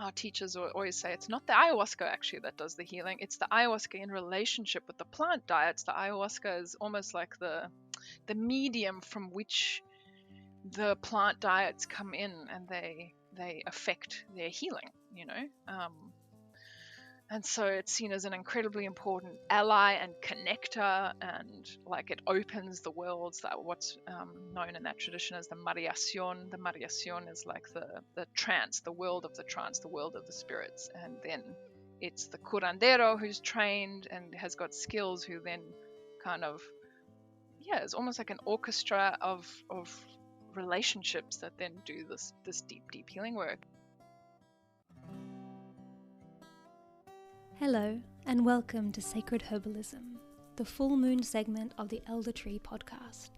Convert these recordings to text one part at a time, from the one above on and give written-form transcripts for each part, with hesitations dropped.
our teachers always say it's not the ayahuasca actually that does the healing. It's the ayahuasca in relationship with the plant diets. The ayahuasca is almost like the medium from which the plant diets come in, and they affect their healing, and so it's seen as an incredibly important ally and connector, and like it opens the worlds, that what's known in that tradition as the mariación. The mariación is like the trance, the world of the trance, the world of the spirits. And then it's the curandero who's trained and has got skills, who then kind of, it's almost like an orchestra of relationships that then do this deep healing work. Hello, and welcome to Sacred Herbalism, the full moon segment of the Elder Tree podcast,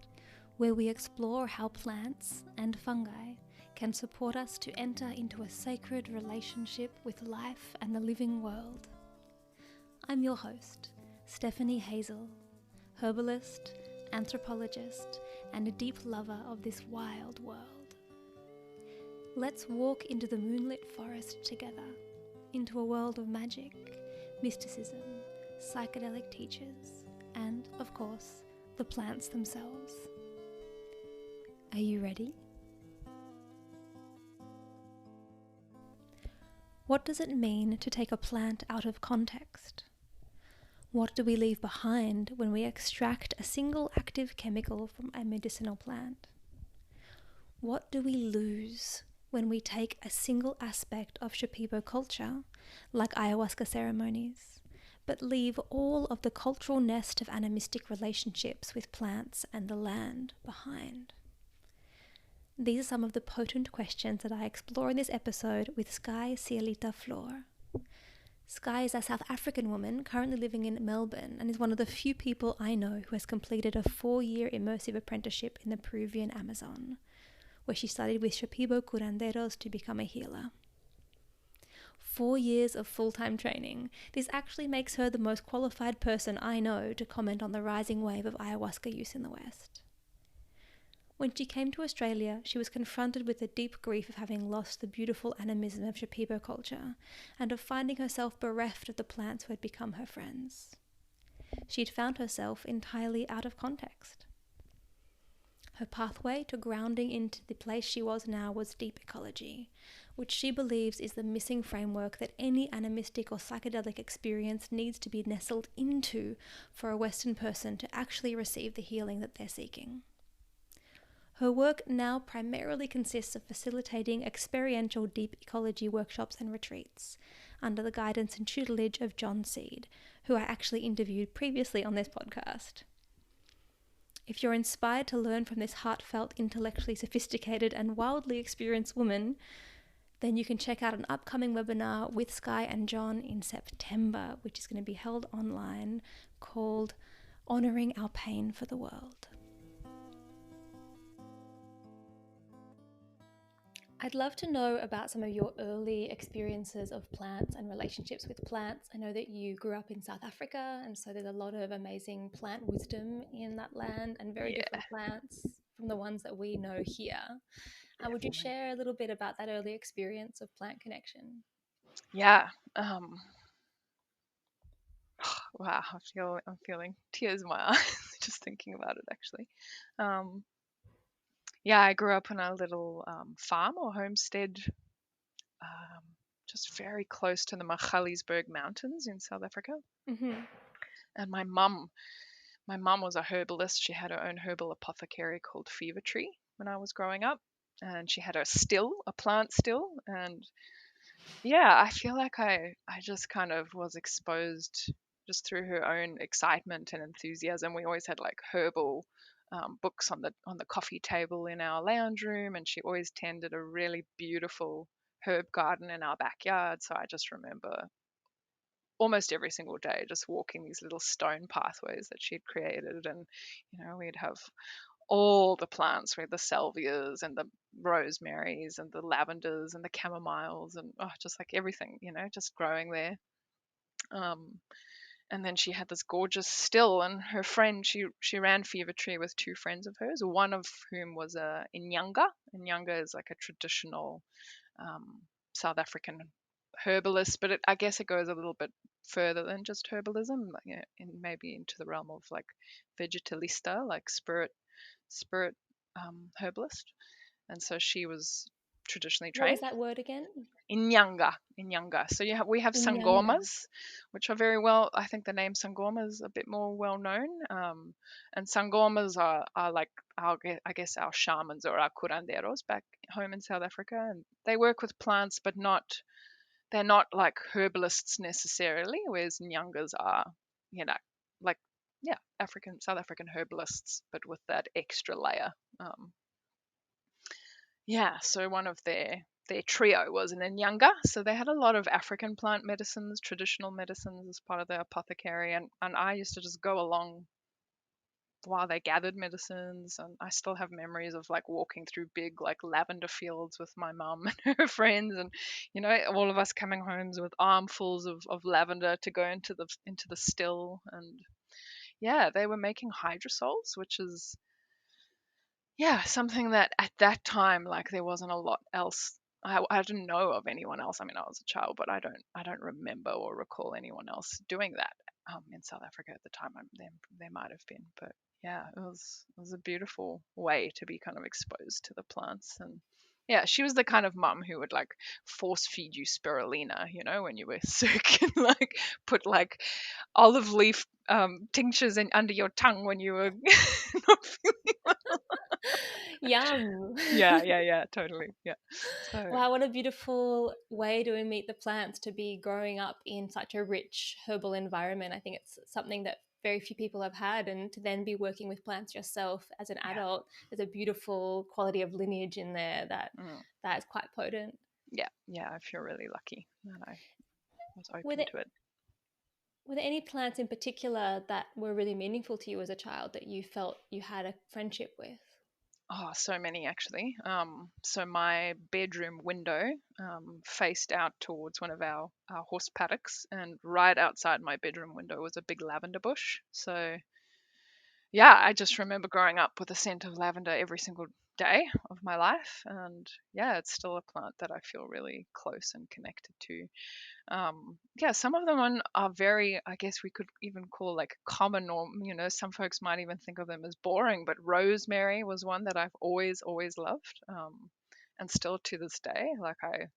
where we explore how plants and fungi can support us to enter into a sacred relationship with life and the living world. I'm your host, Stephanie Hazel, herbalist, anthropologist, and a deep lover of this wild world. Let's walk into the moonlit forest together, into a world of magic, mysticism, psychedelic teachers, and, of course, the plants themselves. Are you ready? What does it mean to take a plant out of context? What do we leave behind when we extract a single active chemical from a medicinal plant? What do we lose when we take a single aspect of Shipibo culture, like ayahuasca ceremonies, but leave all of the cultural nest of animistic relationships with plants and the land behind? These are some of the potent questions that I explore in this episode with Skye, Cielita, Flor. Skye is a South African woman currently living in Melbourne and is one of the few people I know who has completed a 4-year immersive apprenticeship in the Peruvian Amazon, where she studied with Shipibo curanderos to become a healer. 4 years of full-time training. This actually makes her the most qualified person I know to comment on the rising wave of ayahuasca use in the West. When she came to Australia, she was confronted with the deep grief of having lost the beautiful animism of Shipibo culture and of finding herself bereft of the plants who had become her friends. She had found herself entirely out of context. Her pathway to grounding into the place she was now was deep ecology, which she believes is the missing framework that any animistic or psychedelic experience needs to be nestled into for a Western person to actually receive the healing that they're seeking. Her work now primarily consists of facilitating experiential deep ecology workshops and retreats, under the guidance and tutelage of John Seed, who I actually interviewed previously on this podcast. If you're inspired to learn from this heartfelt, intellectually sophisticated and wildly experienced woman, then you can check out an upcoming webinar with Skye and John in September, which is going to be held online, called Honouring Our Pain for the World. I'd love to know about some of your early experiences of plants and relationships with plants. I know that you grew up in South Africa, and so there's a lot of amazing plant wisdom in that land and very different plants from the ones that we know here. Would you share a little bit about that early experience of plant connection? Yeah. Wow, I'm feeling tears in my eyes just thinking about it, actually. I grew up in a little farm or homestead just very close to the Magaliesberg Mountains in South Africa. Mm-hmm. And my mum was a herbalist. She had her own herbal apothecary called Fever Tree when I was growing up. And she had a plant still. And I feel like I just kind of was exposed just through her own excitement and enthusiasm. We always had like herbal books on the coffee table in our lounge room, and she always tended a really beautiful herb garden in our backyard. So I just remember almost every single day just walking these little stone pathways that she'd created, and we'd have all the plants. We had the salvias and the rosemarys and the lavenders and the chamomiles and just like everything, just growing there. And then she had this gorgeous still, and her friend, she ran Fever Tree with 2 friends of hers, one of whom was a Inyanga. Inyanga is like a traditional South African herbalist, but I guess it goes a little bit further than just herbalism, like, maybe into the realm of like vegetalista, like spirit herbalist. And so she was traditionally What trained. was that word again? In Younger. So we have Inyanga. sangomas, which are very well. I think the name sangoma is a bit more well known. And sangomas are like I guess our shamans or our curanderos back home in South Africa, and they work with plants, but not they're not like herbalists necessarily. Whereas Nyangas are, you know, like yeah, South African herbalists, but with that extra layer. Um, yeah, so one of their trio was an Inyanga. So they had a lot of African plant medicines, traditional medicines as part of their apothecary, and I used to just go along while they gathered medicines. And I still have memories of like walking through big like lavender fields with my mum and her friends, and all of us coming home with armfuls of lavender to go into the still. And yeah, they were making hydrosols, which is yeah, something that at that time, like there wasn't a lot else. I didn't know of anyone else. I mean, I was a child, but I don't remember or recall anyone else doing that in South Africa at the time. There might have been, but yeah, it was a beautiful way to be kind of exposed to the plants. And yeah, she was the kind of mum who would like force feed you spirulina, when you were sick, and like put like olive leaf tinctures in under your tongue when you were not feeling. Yum. Yeah, yeah, yeah, totally. Yeah. So, Wow, what a beautiful way to meet the plants, to be growing up in such a rich herbal environment. I think it's something that very few people have had, and to then be working with plants yourself as an yeah. adult, there's a beautiful quality of lineage in there Mm, that is quite potent. yeah, yeah, I feel really lucky that I was Were open there, to it. were there any plants in particular that were really meaningful to you as a child that you felt you had a friendship with? Oh, so many actually. So my bedroom window faced out towards one of our horse paddocks, and right outside my bedroom window was a big lavender bush. So yeah, I just remember growing up with the scent of lavender every single day of my life, and yeah, it's still a plant that I feel really close and connected to. Yeah, some of them are very, I guess we could even call like common, or some folks might even think of them as boring, but rosemary was one that I've always loved, and still to this day, like I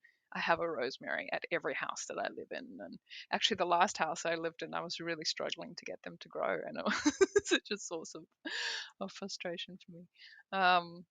have a rosemary at every house that I live in. And actually the last house I lived in, I was really struggling to get them to grow, and it was such a source of frustration for me. um,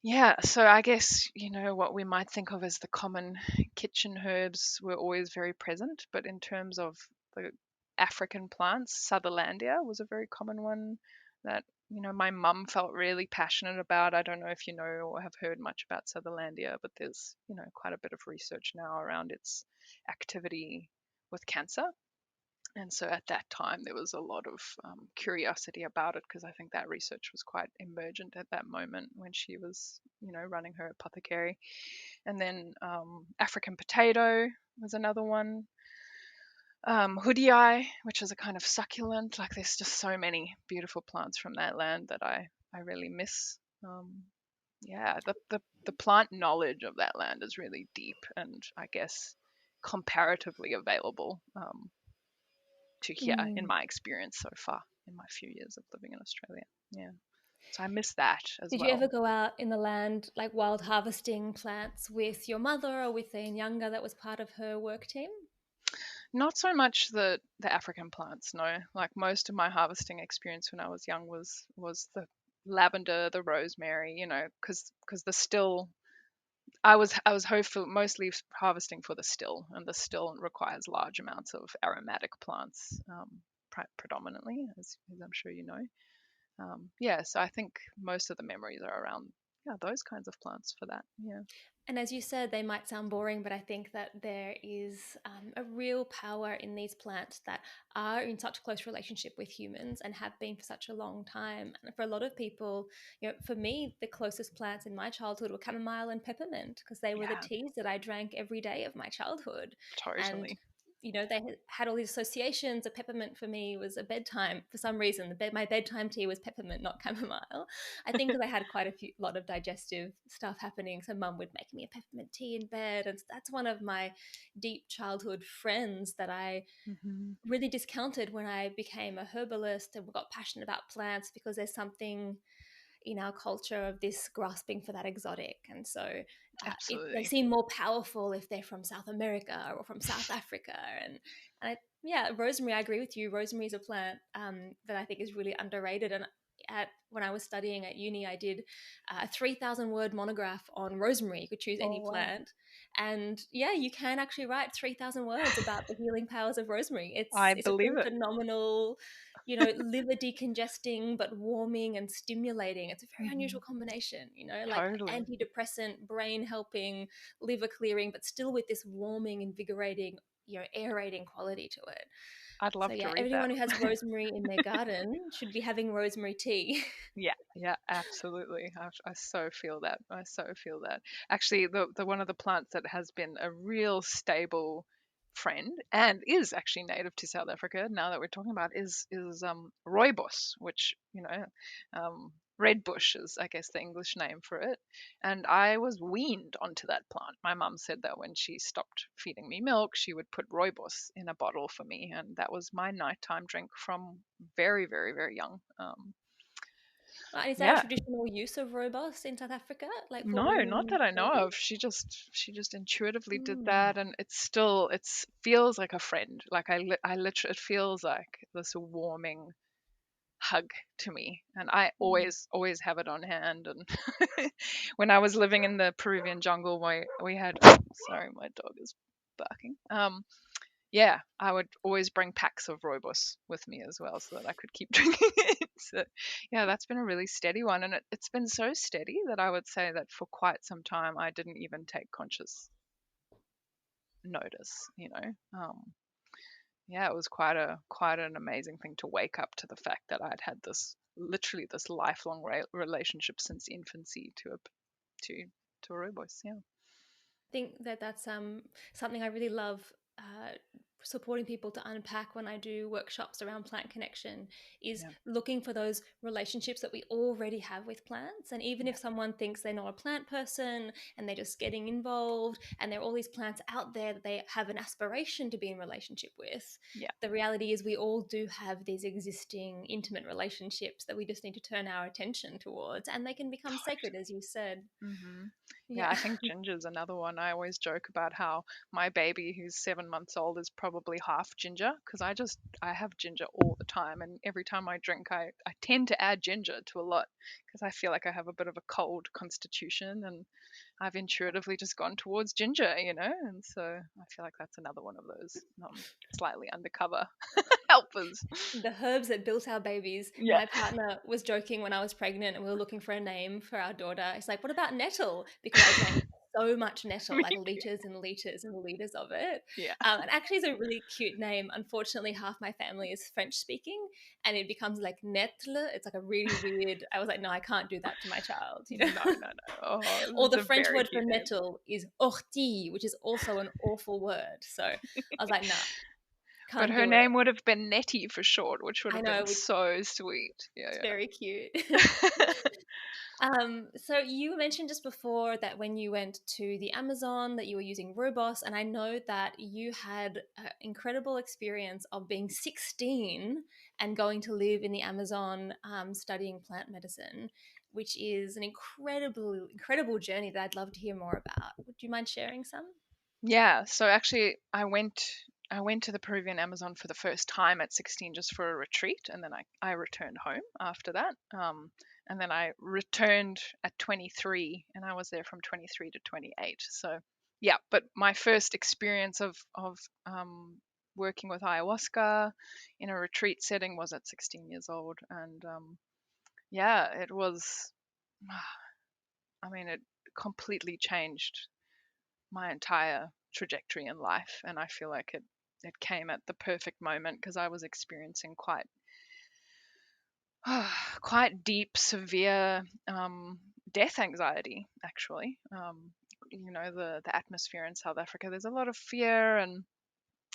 yeah, so I guess, what we might think of as the common kitchen herbs were always very present, but in terms of the African plants, Sutherlandia was a very common one that, my mum felt really passionate about. I don't know if you know or have heard much about Sutherlandia, but there's, quite a bit of research now around its activity with cancer. And so at that time, there was a lot of curiosity about it, because I think that research was quite emergent at that moment when she was, running her apothecary. And then African potato was another one. Hoodii, which is a kind of succulent. Like there's just so many beautiful plants from that land that I really miss. Yeah, the plant knowledge of that land is really deep, and I guess comparatively available. To here in Mm. my experience so far in my few years of living in Australia. Yeah. So I miss that as Did you ever well. go out in the land, like wild harvesting plants with your mother or with a younger that was part of her work team? Not so much the African plants, no. Like most of my harvesting experience when I was young was the lavender, the rosemary, because the still I was hopeful mostly harvesting for the still, and the still requires large amounts of aromatic plants, predominantly, as I'm sure you know. Yeah, so I think most of the memories are around yeah those kinds of plants for that. Yeah, And as you said, they might sound boring, but I think that there is a real power in these plants that are in such close relationship with humans and have been for such a long time. And for a lot of people, for me, the closest plants in my childhood were chamomile and peppermint because they were the yeah, teas that I drank every day of my childhood. And totally. they had all these associations. A peppermint for me was a bedtime. For some reason, my bedtime tea was peppermint, not chamomile. I think because I had quite lot of digestive stuff happening. So mum would make me a peppermint tea in bed. And that's one of my deep childhood friends that I Hmm. really discounted when I became a herbalist and got passionate about plants, because there's something in our culture of this grasping for that exotic. And so they Absolutely. seem more powerful if they're from South America or from South Africa. Yeah, rosemary, I agree with you. Rosemary is a plant that I think is really underrated. And when I was studying at uni, I did a 3,000 word monograph on rosemary. You could choose Oh, any wow. plant. And yeah, you can actually write 3,000 words about the healing powers of rosemary. I It's a believe pretty it. phenomenal, liver decongesting but warming and stimulating. It's a very Hmm. unusual combination, like Totally. antidepressant, brain helping, liver clearing, but still with this warming, invigorating, aerating quality to it. I'd So love to yeah, read that. everyone who has rosemary in their garden should be having rosemary tea. Yeah, yeah, absolutely. I so feel that. I so feel that. Actually, the one of the plants that has been a real stable friend and is actually native to South Africa now that we're talking about is rooibos, which red bush is I guess the English name for it. And I was weaned onto that plant. My mum said that when she stopped feeding me milk, she would put rooibos in a bottle for me, and that was my nighttime drink from very, very, very young. Is that a Yeah. traditional use of rooibos in South Africa, like for No, not weaning that I know babies? of. She just intuitively did Mm. that, and it's feels like a friend. Like I literally, it feels like this warming hug to me, and I Mm. always have it on hand. And when I was living in the Peruvian jungle, we had sorry, my dog is barking. Yeah, I would always bring packs of rooibos with me as well so that I could keep drinking it. So, yeah, that's been a really steady one. And it's been so steady that I would say that for quite some time I didn't even take conscious notice. Yeah, it was quite an amazing thing to wake up to the fact that I'd had this literally this lifelong relationship since infancy to to a rooibos. Yeah. Think that that's something I really love, uh, supporting people to unpack when I do workshops around plant connection, is Yeah. looking for those relationships that we already have with plants. And even Yeah. if someone thinks they're not a plant person and they're just getting involved and there are all these plants out there that they have an aspiration to be in relationship with, Yeah. the reality is we all do have these existing intimate relationships that we just need to turn our attention towards, and they can become sacred, as you said. Hmm. Yeah, Yeah. I think ginger's another one. I always joke about how my baby, who's 7 months old, is probably half ginger because I have ginger all the time, and every time I drink, I tend to add ginger to a lot because I feel like I have a bit of a cold constitution, and I've intuitively just gone towards ginger. And so I feel like that's another one of those slightly undercover helpers. The herbs that built our babies. Yeah. My partner was joking when I was pregnant and we were looking for a name for our daughter. He's like, "What about nettle?" Because I drank so much nettle, Me like too. liters and liters and liters of it. Yeah. And actually, it's a really cute name. Unfortunately, half my family is French speaking, and it becomes like nettle. It's like a really weird. I was like, no, I can't do that to my child. No, no, no. Oh, Or it's the a French very word for cute name. nettle is ortie, which is also an awful word. So I was like, nah, But can't her do it. name would have been Nettie for short, which would I have been know, so sweet. it's Yeah, very cute. yeah. So you mentioned just before that when you went to the Amazon that you were using Robos, and I know that you had an incredible experience of being 16 and going to live in the Amazon, studying plant medicine, which is an incredible journey that I'd love to hear more about. Would you mind sharing some? Yeah, so actually I went to the Peruvian Amazon for the first time at 16 just for a retreat, and then I returned home after that. And then I returned at 23, and I was there from 23 to 28. So yeah, but my first experience of working with ayahuasca in a retreat setting was at 16 years old, and yeah, it was. I mean, it completely changed my entire trajectory in life, and I feel like it came at the perfect moment because I was experiencing quite deep, severe death anxiety. Actually, the atmosphere in South Africa, there's a lot of fear, and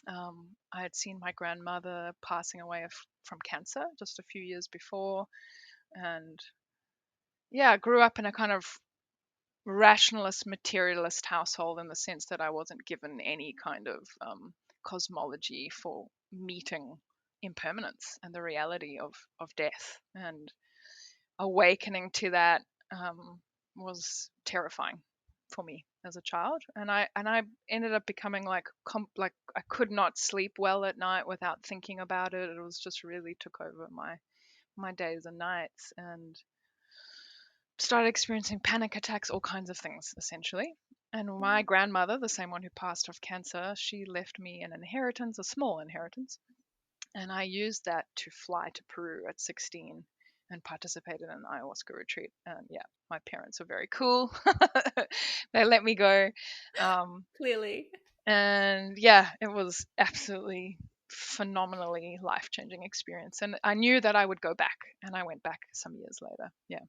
I had seen my grandmother passing away from cancer just a few years before, and yeah, I grew up in a kind of rationalist, materialist household in the sense that I wasn't given any kind of cosmology for meeting impermanence and the reality of death. And awakening to that was terrifying for me as a child, and I ended up becoming like I could not sleep well at night without thinking about it. It was just really took over my days and nights, and started experiencing panic attacks, all kinds of things essentially. And my grandmother, the same one who passed of cancer, she left me an inheritance, a small inheritance, and I used that to fly to Peru at 16 and participated in an ayahuasca retreat. And yeah, my parents were very cool. They let me go. Um, Clearly. and yeah, it was absolutely phenomenally life changing experience. And I knew that I would go back, and I went back some years later. Yeah.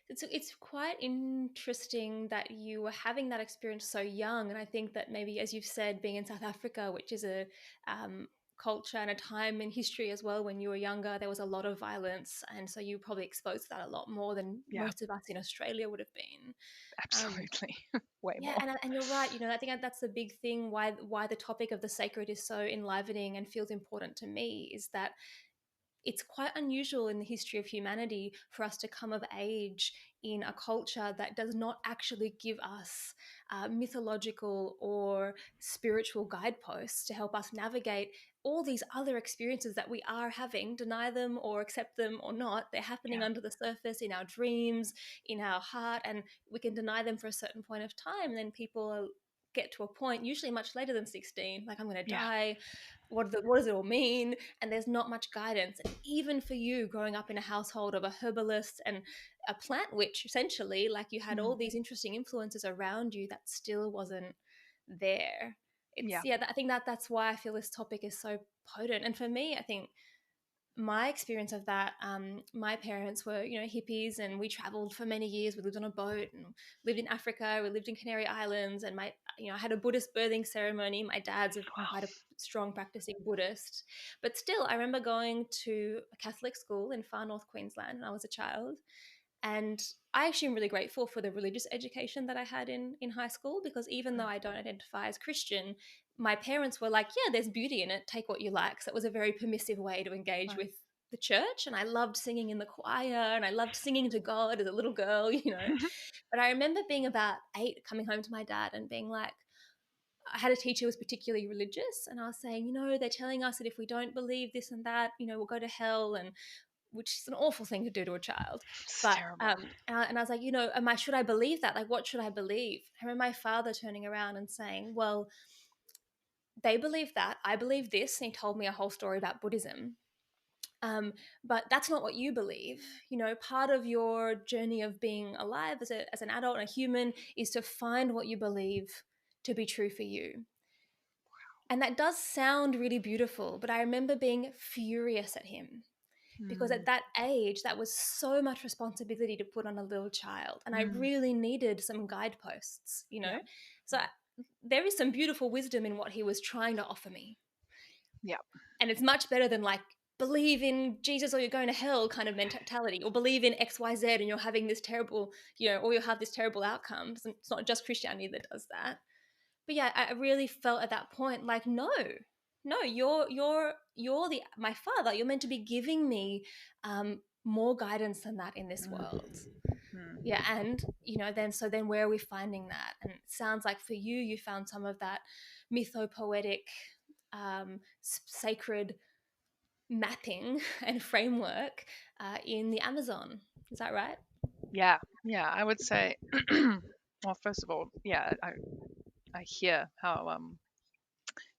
It's quite interesting that you were having that experience so young, and I think that maybe, as you've said, being in South Africa, which is a culture and a time in history as well, when you were younger, there was a lot of violence, and so you probably exposed to that a lot more than Yeah, most of us in Australia would have been. Um, absolutely. Way yeah, more. and you're right. You know, I think that's the big thing. Why the topic of the sacred is so enlivening and feels important to me is that it's quite unusual in the history of humanity for us to come of age in a culture that does not actually give us mythological or spiritual guideposts to help us navigate all these other experiences that we are having, deny them or accept them or not. They're happening Yeah, under the surface in our dreams, in our heart, and we can deny them for a certain point of time. And then people get to a point, usually much later than 16, like, I'm going to yeah, die. What does it all mean? And there's not much guidance. And even for you, growing up in a household of a herbalist and a plant witch, essentially, like, you had all mm, these interesting influences around you that still wasn't there. It's, yeah, yeah, I think that that's why I feel this topic is so potent. And for me, I think my experience of that, my parents were, hippies, and we traveled for many years. We lived on a boat and lived in Africa. We lived in Canary Islands, and I had a Buddhist birthing ceremony. My dad's wow, quite a strong practicing Buddhist, but still, I remember going to a Catholic school in far north Queensland when I was a child, and I actually am really grateful for the religious education that I had in high school, because even though I don't identify as Christian, my parents were like, yeah, there's beauty in it, take what you like. So it was a very permissive way to engage right. with the church. And I loved singing in the choir, and I loved singing to God as a little girl, But I remember being about 8, coming home to my dad and being like, I had a teacher who was particularly religious, and I was saying, they're telling us that if we don't believe this and that, we'll go to hell, and which is an awful thing to do to a child. It's But terrible. and I was like, should I believe that? Like, what should I believe? I remember my father turning around and saying, well, they believe that, I believe this, and he told me a whole story about Buddhism. But that's not what you believe. Part of your journey of being alive as an adult and a human is to find what you believe to be true for you. And that does sound really beautiful, but I remember being furious at him, because at Mm, that age, that was so much responsibility to put on a little child, and I mm, really needed some guideposts. yeah, So there is some beautiful wisdom in what he was trying to offer me, yeah, and it's much better than, like, believe in Jesus or you're going to hell kind of mentality, or believe in XYZ and you're having this terrible, or you'll have this terrible outcome. It's not just Christianity that does that. But yeah, I really felt at that point like, no, no, you're my father. You're meant to be giving me more guidance than that in this mm, world. mm, Yeah, and then where are we finding that? And it sounds like for you, you found some of that mythopoetic, sacred mapping and framework in the Amazon. Is that right? yeah, yeah. I would say, well, first of all, yeah, I hear how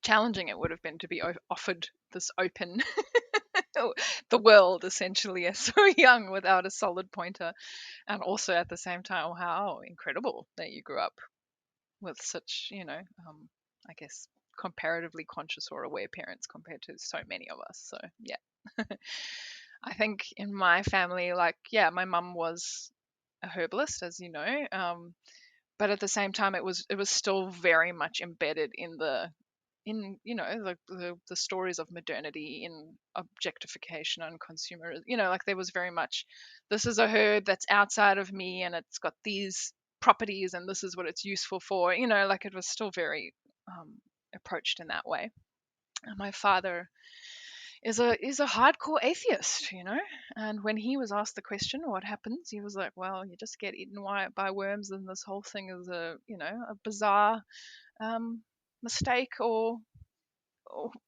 challenging it would have been to be offered this open, the world essentially as so young without a solid pointer, and also at the same time, how incredible that you grew up with such, I guess, comparatively conscious or aware parents compared to so many of us. So yeah, I think in my family, like, yeah, my mum was a herbalist, as you know, but at the same time, it was still very much embedded in in the stories of modernity, in objectification and consumer, like there was very much, this is a herb that's outside of me and it's got these properties and this is what it's useful for, like it was still very approached in that way. And my father is a hardcore atheist, and when he was asked the question, what happens, he was like, well, you just get eaten by worms and this whole thing is a bizarre mistake, or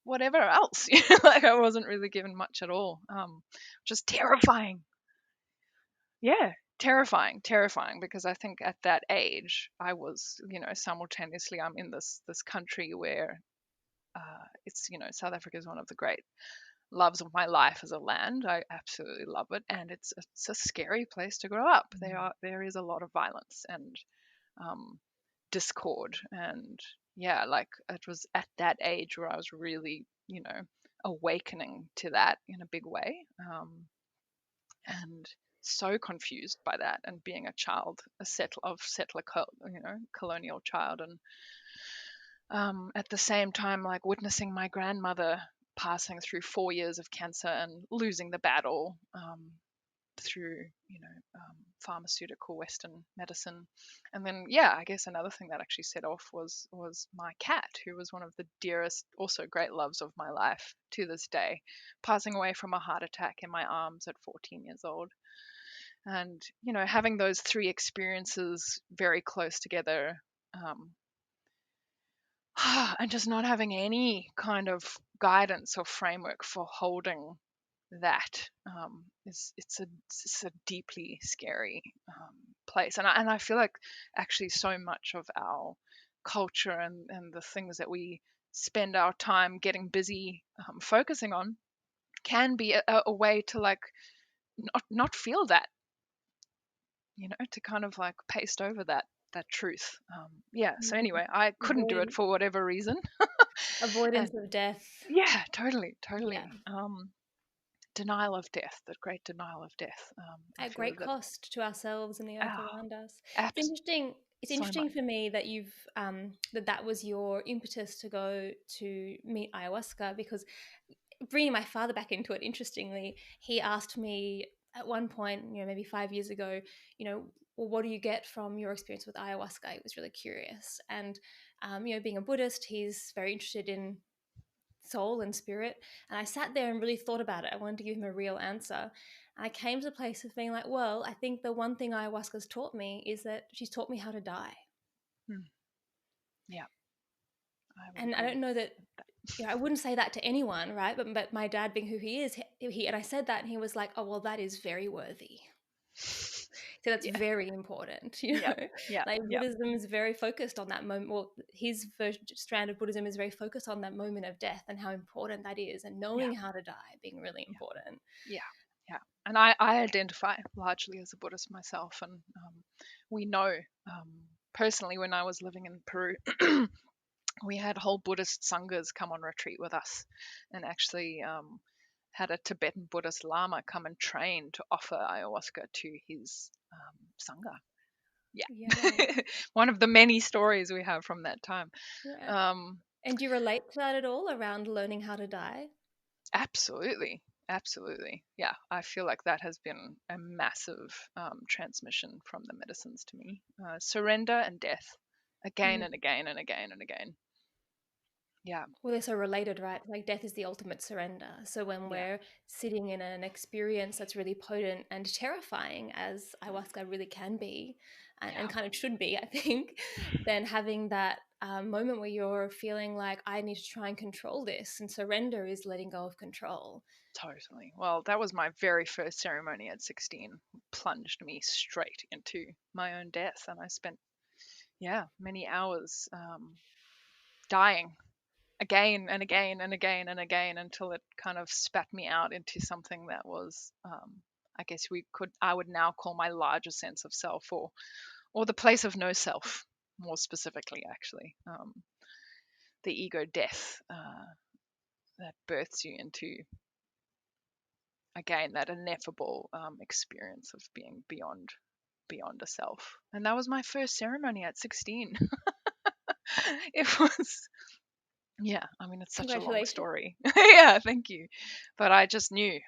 whatever else. Like I wasn't really given much at all, just terrifying. Yeah, terrifying, because I think at that age I was, simultaneously I'm in this country where it's, South Africa is one of the great loves of my life as a land. I absolutely love it, and it's a scary place to grow up. There is a lot of violence and um, discord, and yeah, like it was at that age where I was really, awakening to that in a big way, and so confused by that, and being a child, settler, colonial child, and at the same time, like witnessing my grandmother passing through 4 years of cancer and losing the battle, through pharmaceutical Western medicine. And then, yeah, I guess another thing that actually set off was my cat, who was one of the dearest, also great loves of my life to this day, passing away from a heart attack in my arms at 14 years old. And having those three experiences very close together, um, and just not having any kind of guidance or framework for holding that, it's a deeply scary place. And I feel like actually so much of our culture and the things that we spend our time getting busy focusing on can be a way to like not feel that, to kind of like paste over that truth. Yeah, so anyway, I couldn't do it Avoid, for whatever reason. And avoidance of death. yeah, totally, Yeah. totally. Denial of death, the great denial of death. I At feel great that, cost to ourselves and the earth ah, around us. It's abs- interesting. It's so much. interesting for me that you've that was your impetus to go to meet ayahuasca, because bringing my father back into it, interestingly, he asked me at one point, maybe 5 years ago, well, what do you get from your experience with ayahuasca? He was really curious, and being a Buddhist, he's very interested in soul and spirit. And I sat there and really thought about it. I wanted to give him a real answer. And I came to the place of being like, well, I think the one thing ayahuasca's taught me is that she's taught me how to die. Hmm. Yeah, I would And I agree don't know that, with that. I wouldn't say that to anyone, right? But my dad, being who he is, and I said that, and he was like, oh, well, that is very worthy. So that's Yeah, very important, yeah, yeah, like yeah, Buddhism is very focused on that moment. Well, his strand of Buddhism is very focused on that moment of death and how important that is, and yeah, knowing how to die being really important. yeah, yeah. And I identify largely as a Buddhist myself, and we know, um, personally, when I was living in Peru, we had whole Buddhist sanghas come on retreat with us, and actually had a Tibetan Buddhist Lama come and train to offer ayahuasca to his sangha. Yeah. Yeah, one of the many stories we have from that time. Yeah. Um, And do you relate to that at all around learning how to die? Absolutely, absolutely. Yeah, I feel like that has been a massive transmission from the medicines to me. Surrender and death, again Mm. and again and again and again. Yeah, Well, they're so related, right? Like death is the ultimate surrender. So when yeah, we're sitting in an experience that's really potent and terrifying, as ayahuasca really can be, and yeah, kind of should be, I think, then having that moment where you're feeling like, I need to try and control this, and surrender is letting go of control. totally. Well, that was my very first ceremony at 16. Plunged me straight into my own death, and I spent, yeah, many hours dying again and again and again and again until it kind of spat me out into something that was, I guess I would now call my larger sense of self, or the place of no self, more specifically, actually. The ego death, that births you into, again, that ineffable experience of being beyond a self. And that was my first ceremony at 16. It was Yeah, I mean, it's such a long Congratulations. story. Yeah, thank you. But I just knew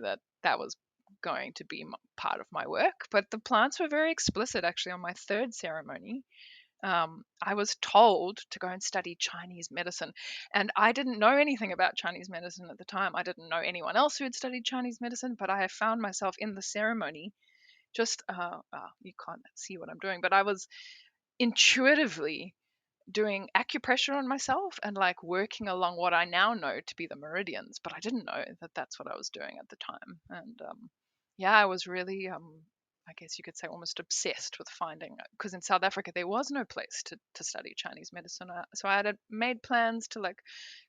that that was going to be part of my work. But the plants were very explicit actually on my third ceremony. I was told to go and study Chinese medicine. And I didn't know anything about Chinese medicine at the time. I didn't know anyone else who had studied Chinese medicine, but I have found myself in the ceremony just, you can't see what I'm doing, but I was intuitively doing acupressure on myself and like working along what I now know to be the meridians, but I didn't know that that's what I was doing at the time. And yeah, I was really, I guess you could say, almost obsessed with finding, because in South Africa there was no place to study Chinese medicine. So I had made plans to like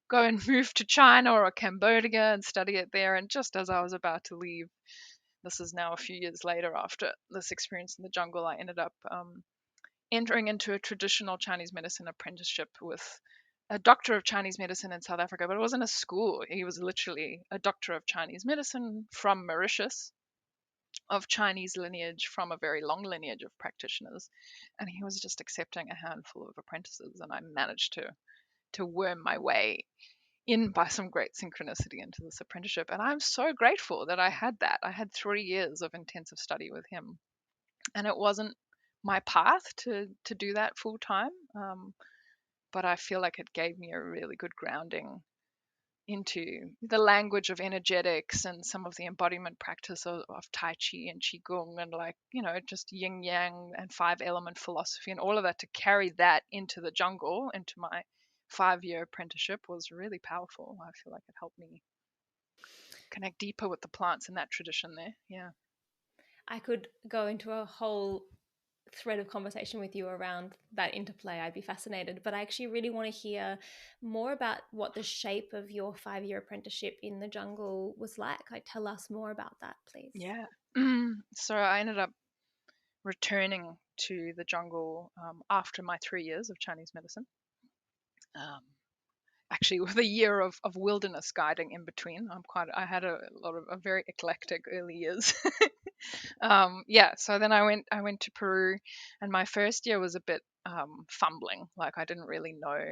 go and move to China or Cambodia and study it there. And just as I was about to leave, this is now a few years later after this experience in the jungle, I ended up entering into a traditional Chinese medicine apprenticeship with a doctor of Chinese medicine in South Africa, but it wasn't a school. He was literally a doctor of Chinese medicine from Mauritius, of Chinese lineage, from a very long lineage of practitioners. And he was just accepting a handful of apprentices, and I managed to worm my way in by some great synchronicity into this apprenticeship. And I'm so grateful that I had that. I had 3 years of intensive study with him, and it wasn't my path to do that full time. But I feel like it gave me a really good grounding into the language of energetics and some of the embodiment practice of Tai Chi and Qigong and, like, just yin yang and 5 element philosophy and all of that, to carry that into the jungle, into my 5 year apprenticeship, was really powerful. I feel like it helped me connect deeper with the plants in that tradition there. Yeah. I could go into a whole thread of conversation with you around that interplay. I'd be fascinated, but I actually really want to hear more about what the shape of your 5 year apprenticeship in the jungle was like. Tell us more about that, please. Yeah. So I ended up returning to the jungle after my 3 years of Chinese medicine. Um, Actually, with a year of wilderness guiding in between. I had a lot of a very eclectic early years. Yeah. So then I went to Peru, and my first year was a bit fumbling. Like, I didn't really know.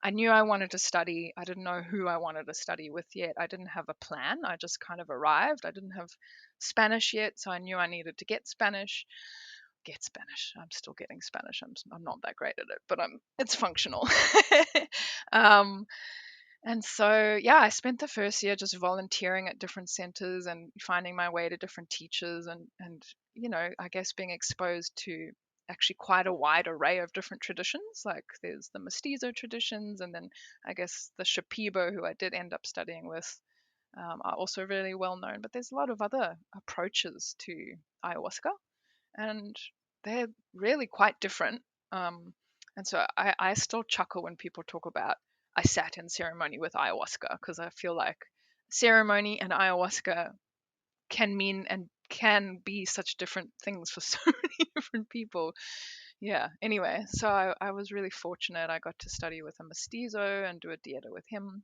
I knew I wanted to study. I didn't know who I wanted to study with yet. I didn't have a plan. I just kind of arrived. I didn't have Spanish yet, so I knew I needed to get Spanish. Get Spanish. I'm still getting Spanish. I'm not that great at it, but it's functional. um, and so, yeah, I spent the first year just volunteering at different centers and finding my way to different teachers, and I guess being exposed to actually quite a wide array of different traditions. Like, there's the mestizo traditions, and then I guess the Shipibo, who I did end up studying with, are also really well known. But there's a lot of other approaches to ayahuasca, and they're really quite different. Um, and so I still chuckle when people talk about, I sat in ceremony with ayahuasca, because I feel like ceremony and ayahuasca can mean and can be such different things for so many different people. Yeah. Anyway, so I was really fortunate. I got to study with a mestizo and do a dieta with him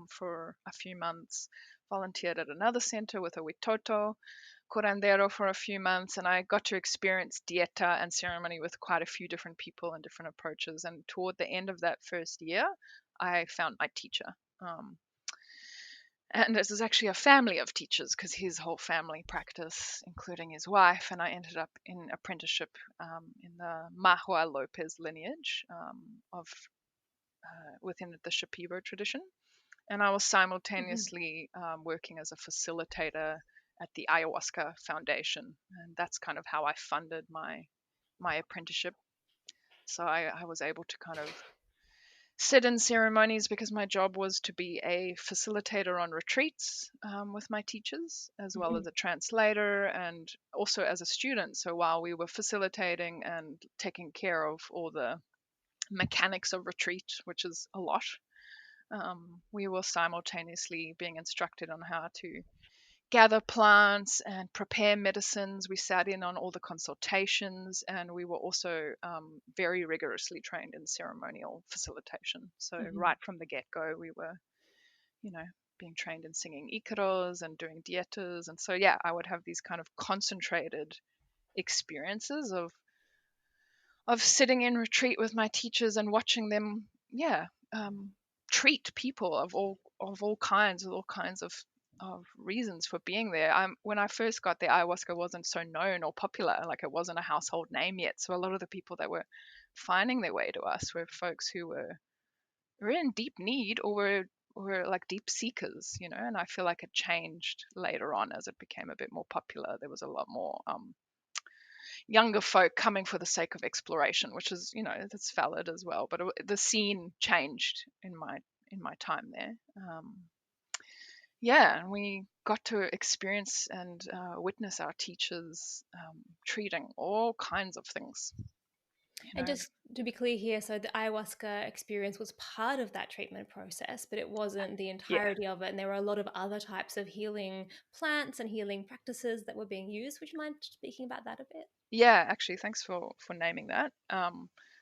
for a few months. Volunteered at another center with a Witoto curandero for a few months, and I got to experience dieta and ceremony with quite a few different people and different approaches. And toward the end of that first year, I found my teacher. And this is actually a family of teachers, because his whole family practice, including his wife, and I ended up in apprenticeship in the Mahua Lopez lineage of within the Shipibo tradition. And I was Mm-hmm. simultaneously working as a facilitator at the Ayahuasca Foundation, and that's kind of how I funded my apprenticeship. So I was able to kind of sit in ceremonies, because my job was to be a facilitator on retreats with my teachers, as well as a translator, and also as a student. So while we were facilitating and taking care of all the mechanics of retreat, which is a lot, we were simultaneously being instructed on how to gather plants and prepare medicines. We sat in on all the consultations, and we were also very rigorously trained in ceremonial facilitation. So Mm-hmm. right from the get-go, we were, you know, being trained in singing ikaros and doing dietas. And so, yeah, I would have these kind of concentrated experiences of sitting in retreat with my teachers and watching them, yeah, treat people of all kinds, with all kinds of reasons for being there. When I first got there, ayahuasca wasn't so known or popular, like it wasn't a household name yet. So a lot of the people that were finding their way to us were folks who were in deep need or were like deep seekers, you know. And I feel like it changed later on as it became a bit more popular. There was a lot more younger folk coming for the sake of exploration, which is, you know, that's valid as well. But the scene changed in my time there. Yeah, and we got to experience and witness our teachers treating all kinds of things. You And know, just to be clear here, so the ayahuasca experience was part of that treatment process, but it wasn't the yeah, entirety of it. And there were a lot of other types of healing plants and healing practices that were being used. Would you mind speaking about that a bit? yeah. Actually, thanks for naming that.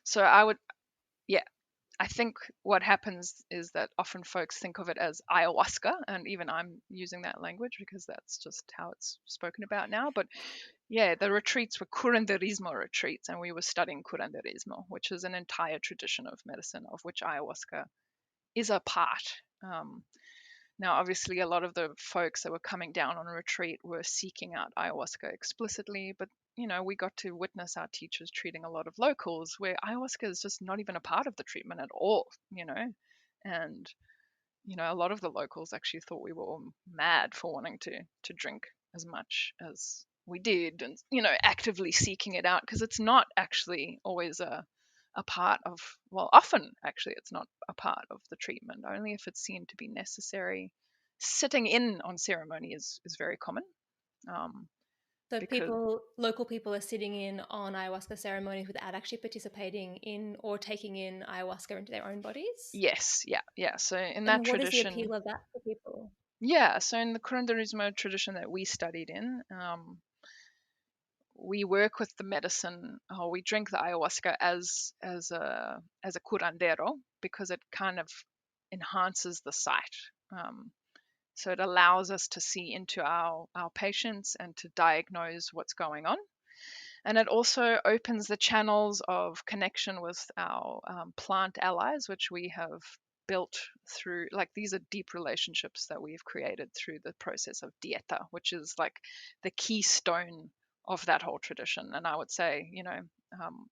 So I would, yeah, I think what happens is that often folks think of it as ayahuasca, and even I'm using that language because that's just how it's spoken about now. But yeah, the retreats were curanderismo retreats, and we were studying curanderismo, which is an entire tradition of medicine of which ayahuasca is a part. Now, obviously, a lot of the folks that were coming down on a retreat were seeking out ayahuasca explicitly, but you know, we got to witness our teachers treating a lot of locals where ayahuasca is just not even a part of the treatment at all, you know. And you know, a lot of the locals actually thought we were all mad for wanting to drink as much as we did, and you know, actively seeking it out, because it's not actually always a part of, well, often actually it's not a part of the treatment, only if it's seen to be necessary. Sitting in on ceremony is very common, um, So because local people are sitting in on ayahuasca ceremonies without actually participating in or taking in ayahuasca into their own bodies. yes, yeah, yeah. So in that And what is the tradition, appeal of that for people? yeah, so in the curanderismo tradition that we studied in, we work with the medicine, or we drink the ayahuasca as a curandero, because it kind of enhances the sight. So it allows us to see into our patients and to diagnose what's going on. And it also opens the channels of connection with our plant allies, which we have built through, like, these are deep relationships that we've created through the process of dieta, which is like the keystone of that whole tradition. And I would say, you know,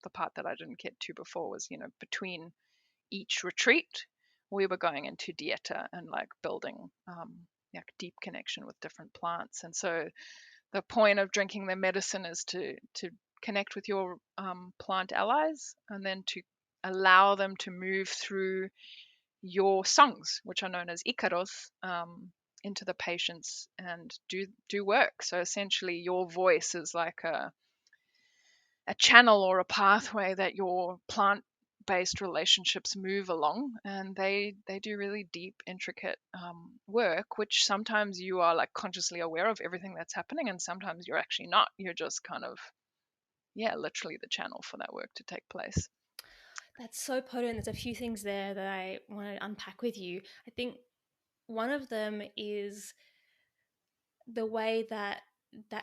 the part that I didn't get to before was, you know, between each retreat, we were going into dieta and like building like deep connection with different plants. And so the point of drinking the medicine is to connect with your plant allies, and then to allow them to move through your songs, which are known as icaros, into the patients and do work. So essentially, your voice is like a channel or a pathway that your plant based relationships move along, and they do really deep intricate work, which sometimes you are like consciously aware of everything that's happening, and sometimes you're actually not. You're just kind of, yeah, literally the channel for that work to take place. That's so potent. There's a few things there that I want to unpack with you. I think one of them is the way that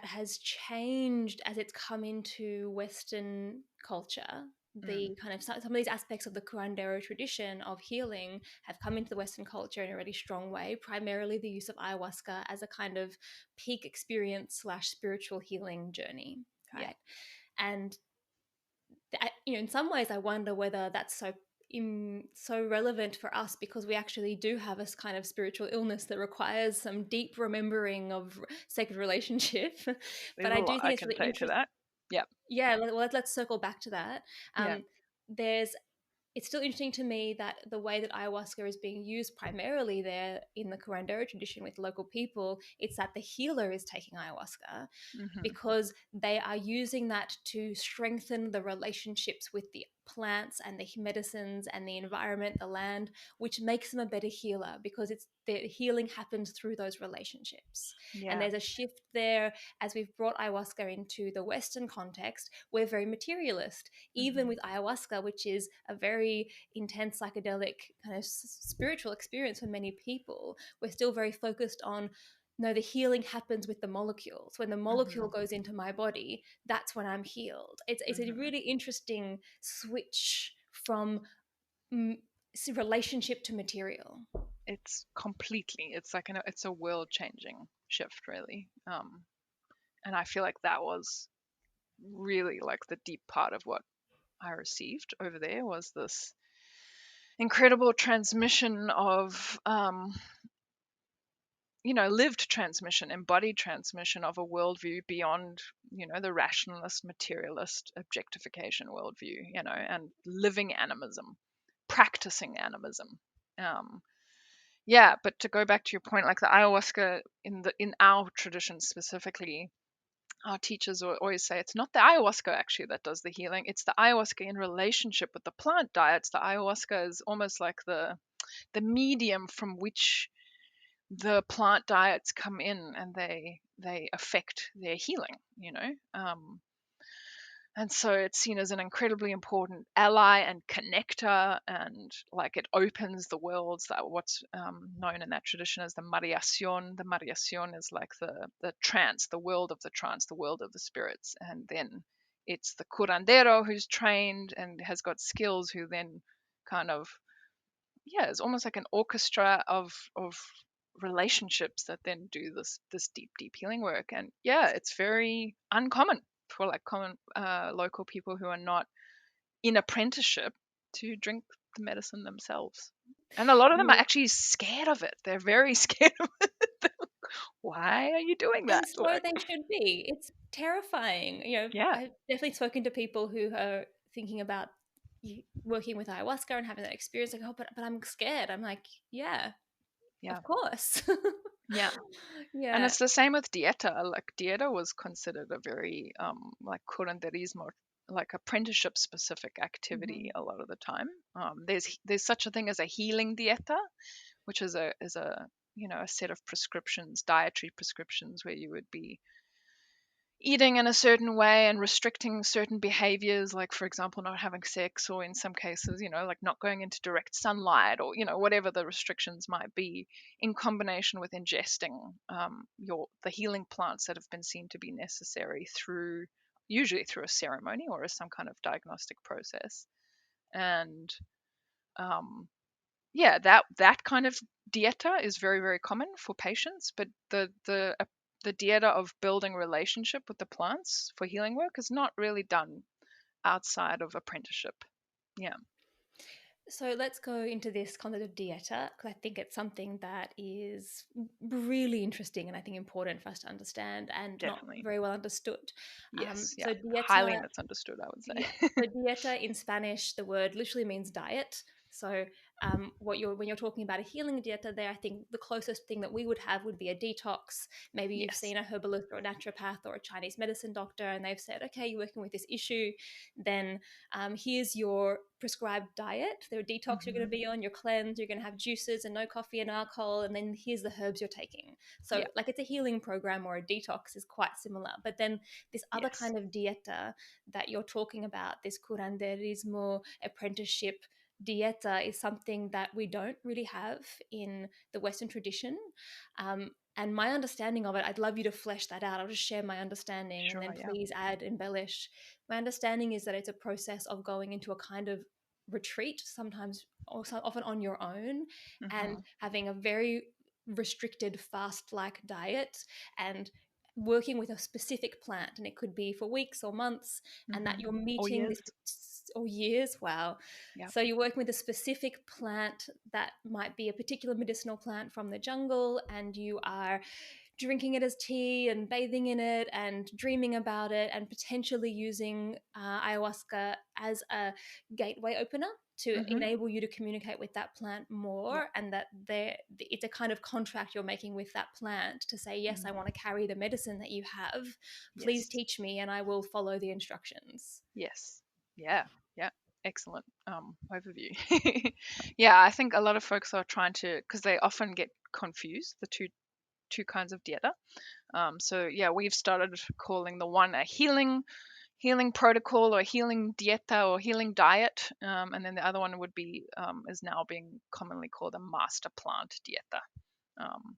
has changed as it's come into Western culture. Mm, The kind of some of these aspects of the curandero tradition of healing have come into the Western culture in a really strong way. Primarily, the use of ayahuasca as a kind of peak experience slash spiritual healing journey, yeah. right? And in some ways, I wonder whether that's so relevant for us because we actually do have a kind of spiritual illness that requires some deep remembering of sacred relationship. There's But a I do lot I think it's can really say to interesting. that. Yeah. Yeah, let's circle back to that. Yeah. There's It's still interesting to me that the way that ayahuasca is being used primarily there in the curandero tradition with local people, it's that the healer is taking ayahuasca Hmm. because they are using that to strengthen the relationships with the plants and the medicines and the environment, the land, which makes them a better healer because it's the healing happens through those relationships. And Yeah. there's a shift there as we've brought ayahuasca into the Western context. We're very materialist, even Hmm. with ayahuasca, which is a very intense psychedelic kind of spiritual experience for many people. We're still very focused on no, the healing happens with the molecules. When the molecule Hmm. goes into my body, that's when I'm healed. It's a Hmm. really interesting switch from relationship to material. It's completely, it's like it's a world changing shift, really. And I feel like that was really like the deep part of what I received over there, was this incredible transmission of lived transmission, embodied transmission of a worldview beyond, the rationalist, materialist, objectification worldview, and living animism, practicing animism. Yeah, but to go back to your point, like the ayahuasca in our tradition specifically, our teachers always say it's not the ayahuasca actually that does the healing. It's the ayahuasca in relationship with the plant diets. The ayahuasca is almost like the medium from which the plant diets come in, and they affect their healing. And so it's seen as an incredibly important ally and connector, and like it opens the worlds, that what's known in that tradition as the mariacion. The mariacion is like the trance, the world of the trance, the world of the spirits. And then it's the curandero who's trained and has got skills, who then kind of, yeah, it's almost like an orchestra of relationships that then do this deep healing work. And yeah, it's very uncommon for like common local people who are not in apprenticeship to drink the medicine themselves. And a lot of them are You, actually scared of it. They're very scared of it. Why are you doing and that? so Like, they should be. It's terrifying. yeah, I've definitely spoken to people who are thinking about working with ayahuasca and having that experience. Like, oh, but I'm scared. I'm like, yeah, yeah, of course. yeah. And Yeah. it's the same with dieta. Like dieta was considered a very like curanderismo, like apprenticeship specific activity Mhm. a lot of the time. There's such a thing as a healing dieta, which is a a set of prescriptions, dietary prescriptions, where you would be eating in a certain way and restricting certain behaviors, like for example not having sex, or in some cases like not going into direct sunlight, or whatever the restrictions might be, in combination with ingesting the healing plants that have been seen to be necessary, through usually through a ceremony or as some kind of diagnostic process. And yeah, that kind of dieta is very, very common for patients, but the dieta of building relationship with the plants for healing work is not really done outside of apprenticeship. Yeah, So let's go into this concept of dieta, because I think it's something that is really interesting and I think important for us to understand and not definitely. very well understood. Yes, yeah, So highly dieta, misunderstood, I would yeah. say. So dieta in Spanish, the word literally means diet. So when you're talking about a healing dieta, there, I think the closest thing that we would have would be a detox. Maybe you've Yes. seen a herbalist or a naturopath or a Chinese medicine doctor, and they've said, okay, you're working with this issue, then here's your prescribed diet. There are detox you're going to Hmm. be on, your cleanse, you're going to have juices and no coffee and alcohol, and then here's the herbs you're taking. So Yeah. like it's a healing program, or a detox is quite similar. But then this other Yes. kind of dieta that you're talking about, this curanderismo apprenticeship dieta, is something that we don't really have in the Western tradition. And my understanding of it, I'd love you to flesh that out. I'll just share my understanding and Sure. then Yeah. please add, embellish. My understanding is that it's a process of going into a kind of retreat, sometimes also often on your own, and Hmm. having a very restricted fast like diet, and working with a specific plant, and it could be for weeks or months, and that Hmm. you're Or meeting years. this, or years. Wow. Yeah. So you're working with a specific plant that might be a particular medicinal plant from the jungle, and you are drinking it as tea and bathing in it and dreaming about it, and potentially using ayahuasca as a gateway opener to Hmm. enable you to communicate with that plant Yeah. more, and that it's a kind of contract you're making with that plant to say, yes, I Mm. want to carry the medicine that you have, please Yes. teach me and I will follow the instructions. Yes. Yeah. Yeah. Excellent overview. Yeah, I think a lot of folks are trying to, because they often get confused, the two kinds of dieta. So yeah, we've started calling the one a healing protocol, or healing dieta, or healing diet, and then the other one would be is now being commonly called a master plant dieta. Um,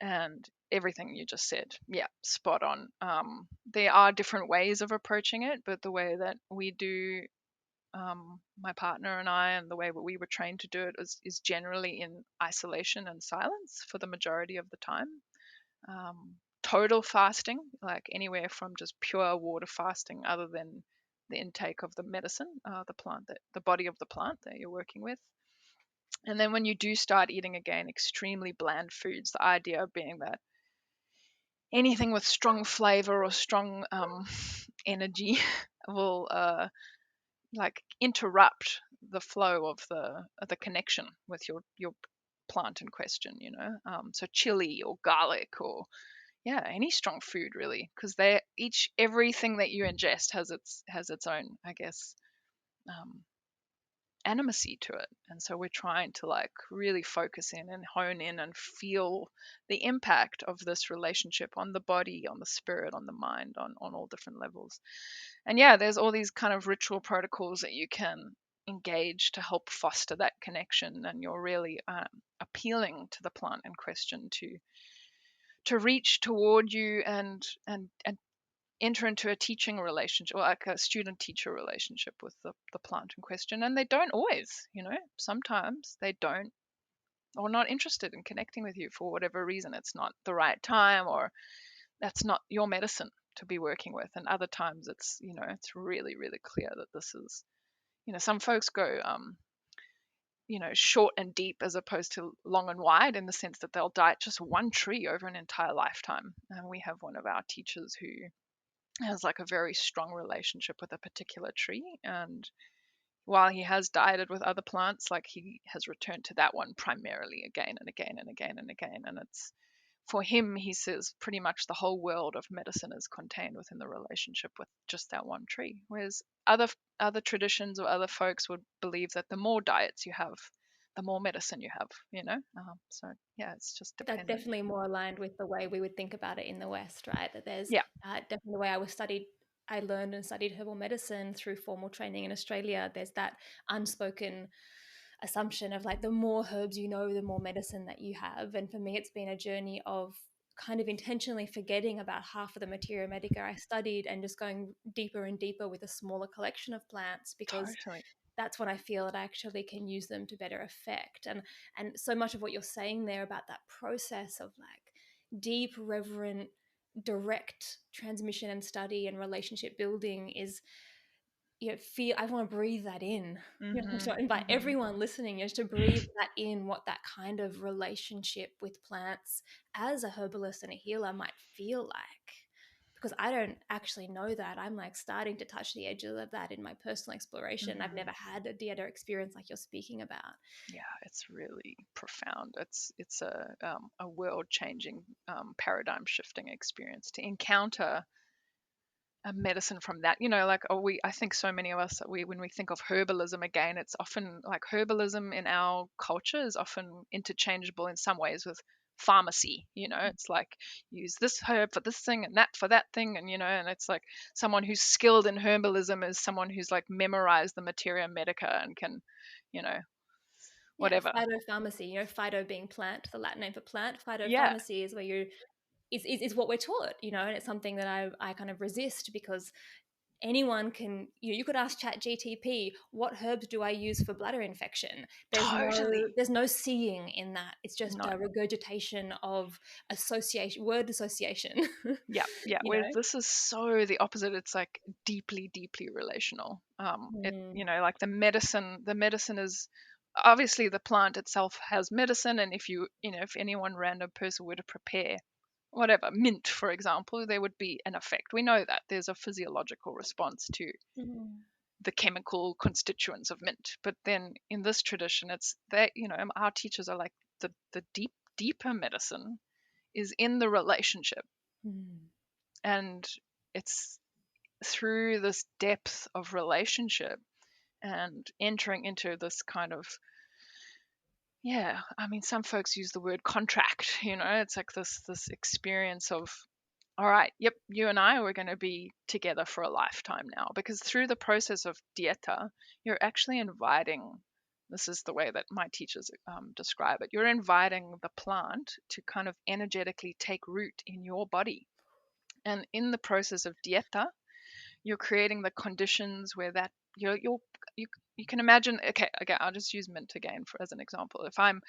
and everything you just said, yeah, spot on. There are different ways of approaching it, but the way that we do my partner and I, and the way that we were trained to do it is generally in isolation and silence for the majority of the time. Total fasting, like anywhere from just pure water fasting, other than the intake of the medicine, the plant, that the body of the plant that you're working with. And then when you do start eating again, extremely bland foods, the idea being that anything with strong flavor or strong energy will like interrupt the flow of the connection with your plant in question, you know. So chili or garlic or yeah, any strong food really, because they each everything that you ingest has its own, I guess, um, animacy to it. And so we're trying to like really focus in and hone in and feel the impact of this relationship on the body, on the spirit, on the mind, on all different levels. And yeah, there's all these kind of ritual protocols that you can engage to help foster that connection, and you're really appealing to the plant in question to reach toward you and enter into a teaching relationship, like a student teacher relationship with the plant in question. And they don't always, you know, sometimes they don't or not interested in connecting with you for whatever reason. It's not the right time, or that's not your medicine to be working with. And other times it's, you know, it's really, really clear that this is, you know, some folks go, you know, short and deep as opposed to long and wide, in the sense that they'll diet just one tree over an entire lifetime. And we have one of our teachers who has like a very strong relationship with a particular tree, and while he has dieted with other plants, like he has returned to that one primarily again and again and again and again. And it's, for him, he says pretty much the whole world of medicine is contained within the relationship with just that one tree. Whereas other traditions or other folks would believe that the more diets you have, the more medicine you have, you know. So yeah, it's just That's dependent. definitely more aligned with the way we would think about it in the West, right? That there's Yeah, definitely the way I learned and studied herbal medicine through formal training in Australia. There's that unspoken assumption of like the more herbs you know, the more medicine that you have. And for me, it's been a journey of kind of intentionally forgetting about half of the materia medica I studied and just going deeper and deeper with a smaller collection of plants, because totally. that's when I feel that I actually can use them to better effect. And so much of what you're saying there about that process of like deep, reverent, direct transmission and study and relationship building is, you know, feel, I want to breathe that in. You know, Mhm. to invite Mhm. everyone listening just to breathe that in, what that kind of relationship with plants as a herbalist and a healer might feel like. Because I don't actually know that. I'm like starting to touch the edges of that in my personal exploration. I've Mhm. never had a dieta experience like you're speaking about. Yeah, it's really profound. It's a world changing, paradigm shifting experience to encounter a medicine from that. You know, like, I think so many of us, we when we think of herbalism again, it's often like herbalism in our culture is often interchangeable in some ways with pharmacy. You know, it's like use this herb for this thing and that for that thing, and you know, and it's like someone who's skilled in herbalism is someone who's like memorized the materia medica and can, you know, Yeah, whatever. phytopharmacy, you know, phyto being plant, the Latin name for plant. Yeah, Phytopharmacy is where you is what we're taught, you know, and it's something that I kind of resist, because anyone can, you know, you could ask Chat GTP, what herbs do I use for bladder infection? totally. There's no seeing in that. It's just No. a regurgitation of association, word association. Yeah, yeah. You Whereas know. this is so the opposite. It's like deeply, deeply relational. It, Mm. you know, like the medicine is obviously the plant itself has medicine, and if you know, if any one random person were to prepare whatever mint, for example, there would be an effect. We know that there's a physiological response to Mm. the chemical constituents of mint. But then in this tradition, it's that, you know, our teachers are like the deeper medicine is in the relationship, Mm. and it's through this depth of relationship and entering into this kind of, yeah, I mean, some folks use the word contract, you know, it's like this experience of, all right, yep, you and I are going to be together for a lifetime now, because through the process of dieta, you're actually inviting, this is the way that my teachers describe it, you're inviting the plant to kind of energetically take root in your body. And in the process of dieta, you're creating the conditions where that you're you can imagine. Okay, I'll just use mint again as an example. If I'm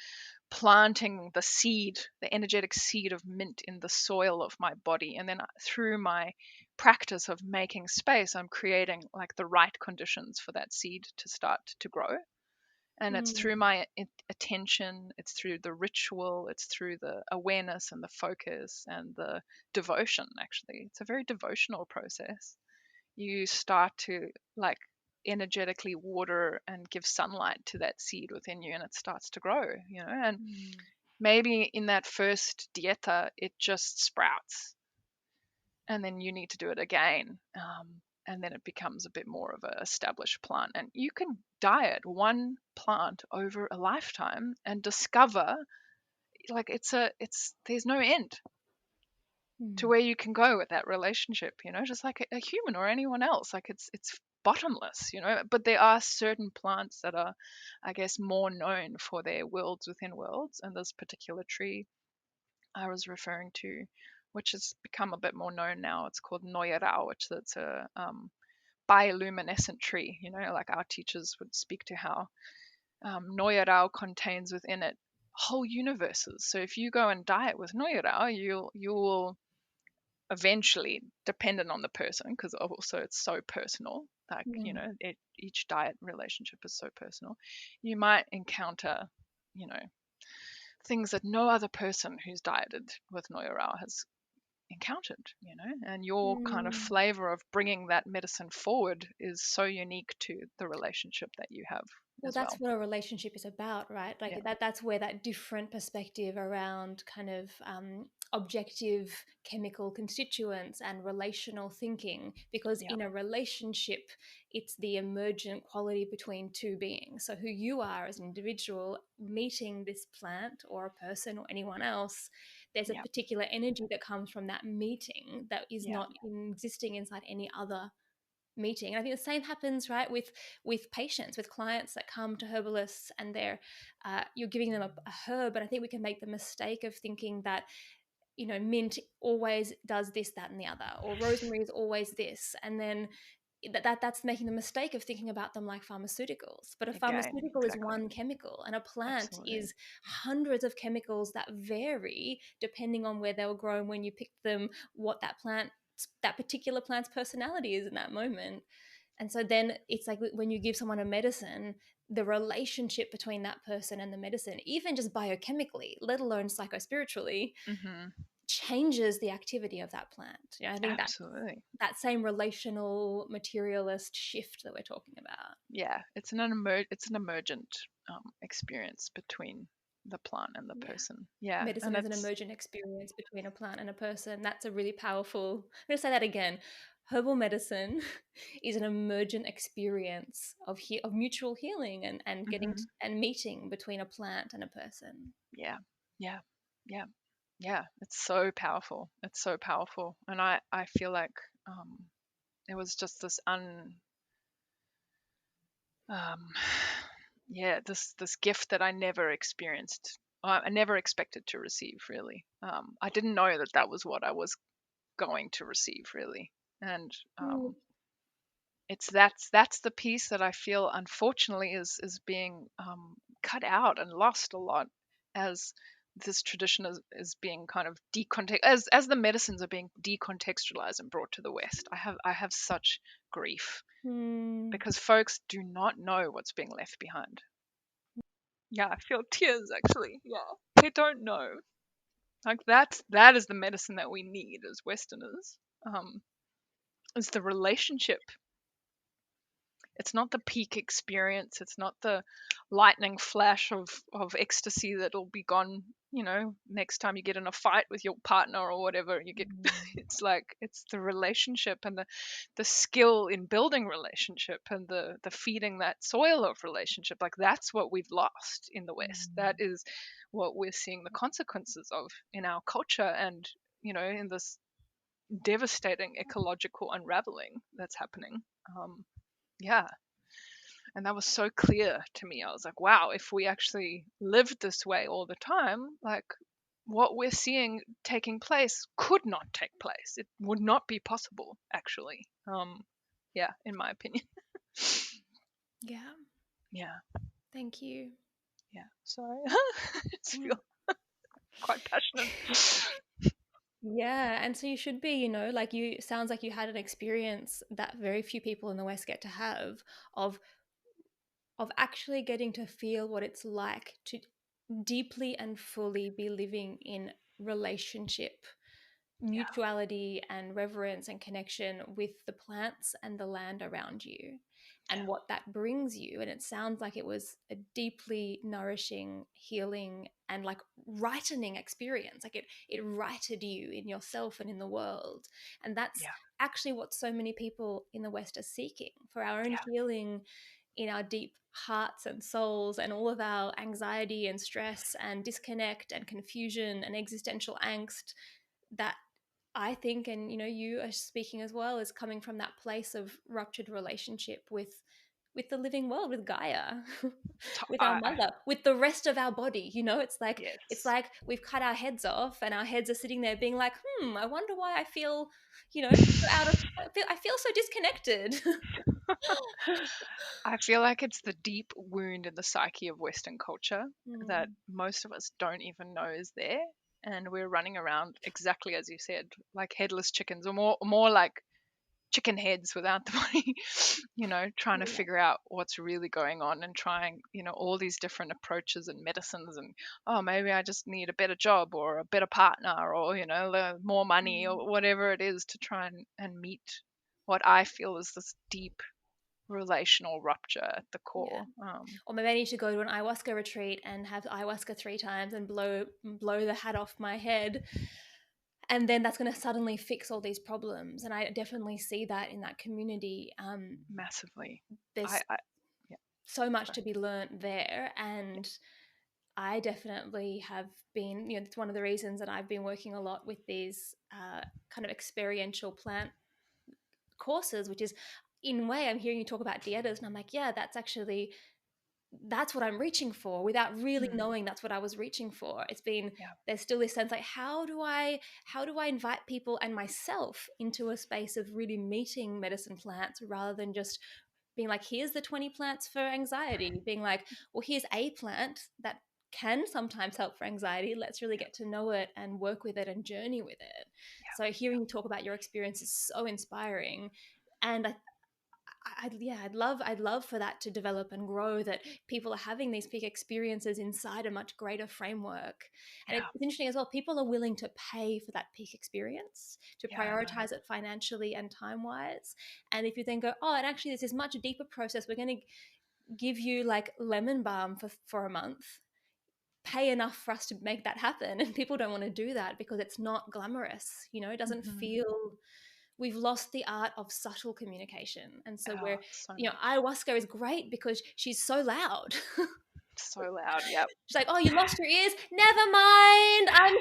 planting the seed, the energetic seed of mint in the soil of my body, and then through my practice of making space, I'm creating like the right conditions for that seed to start to grow. And it's through my attention, it's through the ritual, it's through the awareness and the focus and the devotion. Actually, it's a very devotional process. You start to like energetically water and give sunlight to that seed within you, and it starts to grow, and maybe in that first dieta it just sprouts, and then you need to do it again, and then it becomes a bit more of an established plant. And you can diet one plant over a lifetime and discover like it's there's no end to where you can go with that relationship, just like a human or anyone else. Like it's bottomless, but there are certain plants that are, I guess, more known for their worlds within worlds. And this particular tree I was referring to, which has become a bit more known now, it's called Noyerau, which it's a bioluminescent tree. Like our teachers would speak to how Noyerau contains within it whole universes. So if you go and diet with Noyerau, you will eventually, dependent on the person, because also it's so personal, like each diet relationship is so personal, you might encounter things that no other person who's dieted with Noyerau has encountered, and your kind of flavor of bringing that medicine forward is so unique to the relationship that you have. Well, as well. that's what a relationship is about, right? Like that's where that different perspective around kind of objective chemical constituents and relational thinking, because in a relationship, it's the emergent quality between two beings. So who you are as an individual meeting this plant or a person or anyone else, there's a particular energy that comes from that meeting that is not existing inside any other meeting. And I think the same happens, right, with patients, with clients that come to herbalists, and they're you're giving them a herb, and I think we can make the mistake of thinking that mint always does this, that, and the other, or rosemary is always this, and then that's making the mistake of thinking about them like pharmaceuticals. But a pharmaceutical is one chemical, and a plant is hundreds of chemicals that vary depending on where they were grown, when you picked them, what that particular plant's personality is in that moment. And so then it's like when you give someone a medicine, the relationship between that person and the medicine, even just biochemically, let alone psychospiritually, changes the activity of that plant. I think that same relational materialist shift that we're talking about. Yeah, it's an emergent experience between the plant and the person. Yeah, medicine is an emergent experience between a plant and a person. That's a really powerful. I'm going to say that again. Herbal medicine is an emergent experience of mutual healing and getting and meeting between a plant and a person. Yeah. It's so powerful. It's so powerful, and I feel like it was just this this gift that I never experienced. I never expected to receive, really. I didn't know that was what I was going to receive, really. And that's the piece that I feel, unfortunately, is being cut out and lost a lot as this tradition is being kind of as the medicines are being decontextualized and brought to the West. I have such grief because folks do not know what's being left behind. Yeah, I feel tears, actually. Yeah, they don't know. Like that is the medicine that we need as Westerners. Is the relationship. It's not the peak experience. It's not the lightning flash of ecstasy that'll be gone, next time you get in a fight with your partner or whatever. You get it's like it's the relationship and the skill in building relationship and the feeding that soil of relationship. Like that's what we've lost in the West. That is what we're seeing the consequences of in our culture and, in this devastating ecological unraveling that's happening. Yeah. And that was so clear to me. I was like, wow, if we actually lived this way all the time, like what we're seeing taking place could not take place. It would not be possible, actually. Yeah, in my opinion. Yeah. Yeah, Thank you. yeah. Sorry, I just feel quite passionate. Yeah, and so you should be, like you sounds like you had an experience that very few people in the West get to have of actually getting to feel what it's like to deeply and fully be living in relationship, Yeah, mutuality and reverence and connection with the plants and the land around you, and yeah, what that brings you. And it sounds like it was a deeply nourishing, healing and like rightening experience. Like it righted you in yourself and in the world. And that's yeah, actually what so many people in the West are seeking, for our own yeah, healing in our deep hearts and souls, and all of our anxiety and stress and disconnect and confusion and existential angst that I think, and you are speaking as well, is coming from that place of ruptured relationship with the living world, with Gaia, with our I mother, with the rest of our body. It's yes. like we've cut our heads off, and our heads are sitting there being like, I wonder why I feel, out of. I feel so disconnected. I feel like it's the deep wound in the psyche of Western culture that Mm, most of us don't even know is there, and we're running around exactly as you said, like headless chickens, or more like chicken heads without the body, trying to yeah. figure out what's really going on and trying, all these different approaches and medicines and oh, maybe I just need a better job or a better partner or, more money Mm, or whatever it is to try and meet what I feel is this deep relational rupture at the yeah. core. Or maybe I need to go to an ayahuasca retreat and have ayahuasca 3 times and blow the hat off my head, and then that's going to suddenly fix all these problems. And I definitely see that in that community. Massively. There's I yeah, so much sorry. to be learnt there, and I definitely have been, it's one of the reasons that I've been working a lot with these kind of experiential plant courses, which is, in a way, I'm hearing you talk about dietas, and I'm like, yeah, that's what I'm reaching for, without really Mm, knowing that's what I was reaching for. It's been, yeah, there's still this sense like, how do I invite people and myself into a space of really meeting medicine plants, rather than just being like, here's the 20 plants for anxiety, being like, well, here's a plant that can sometimes help for anxiety. Let's really yeah, get to know it and work with it and journey with it. yeah, So hearing you talk about your experience is so inspiring. And I'd love for that to develop and grow, that people are having these peak experiences inside a much greater framework. And yeah, it's interesting as well, people are willing to pay for that peak experience, to yeah, I know. prioritize it financially and time wise. And if you then go, oh, and actually there's this much deeper process, we're going to give you like lemon balm for a month, pay enough for us to make that happen. And people don't want to do that because it's not glamorous, it doesn't Hmm. feel, we've lost the art of subtle communication. And so Oh, so much. ayahuasca is great because she's so loud. So loud. Yep. She's like, oh, you lost your ears, never mind, I'm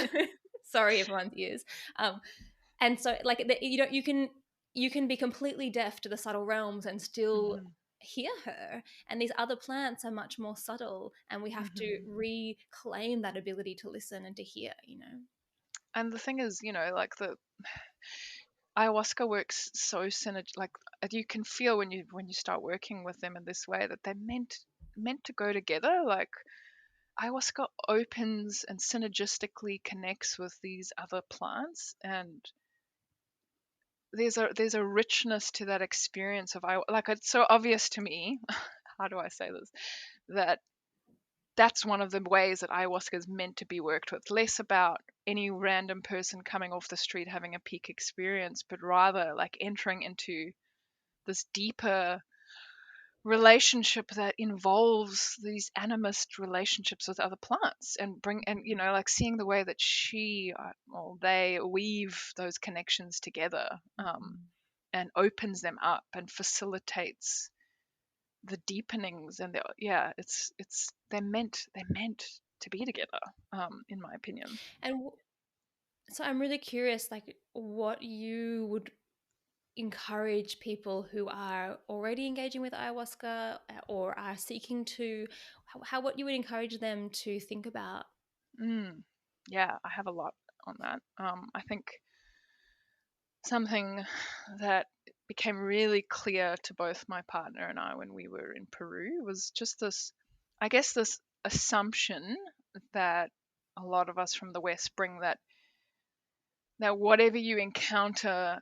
here. Sorry, everyone's ears. um and so like you can be completely deaf to the subtle realms and still Hmm. hear her. And these other plants are much more subtle, and we have to Hmm. reclaim that ability to listen and to hear. And the thing is, like the ayahuasca works so synerg like you can feel when you start working with them in this way that they're meant to go together. Like ayahuasca opens and synergistically connects with these other plants, and there's a richness to that experience of like it's so obvious to me. How do I say this? That that's one of the ways that ayahuasca is meant to be worked with. Less about any random person coming off the street having a peak experience, but rather like entering into this deeper relationship that involves these animist relationships with other plants and like seeing the way that they weave those connections together, and opens them up and facilitates the deepenings and it's they're meant to be together, in my opinion. And so I'm really curious, like, what you would encourage people who are already engaging with ayahuasca, or are seeking to, what you would encourage them to think about. mm, yeah, I have a lot on that. I think something that became really clear to both my partner and I when we were in Peru was just this, I guess, this assumption that a lot of us from the West bring, that whatever you encounter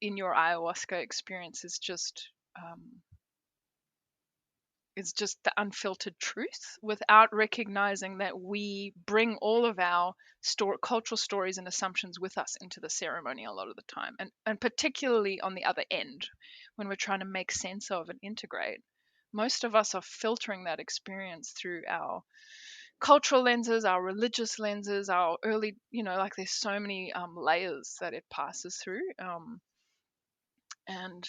in your ayahuasca experience is just the unfiltered truth, without recognizing that we bring all of our cultural stories and assumptions with us into the ceremony a lot of the time. And particularly on the other end, when we're trying to make sense of and integrate, most of us are filtering that experience through our cultural lenses, our religious lenses, our early, like there's so many layers that it passes through. And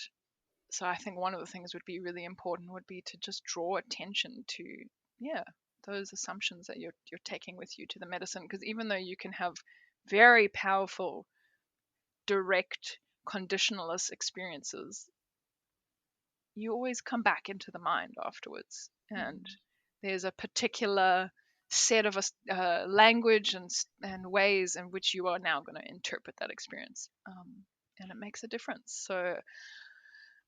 so I think one of the things would be really important would be to just draw attention to, yeah, those assumptions that you're taking with you to the medicine. Because even though you can have very powerful, direct, conditionalist experiences, you always come back into the mind afterwards. And there's a particular set of language and ways in which you are now going to interpret that experience. And it makes a difference. So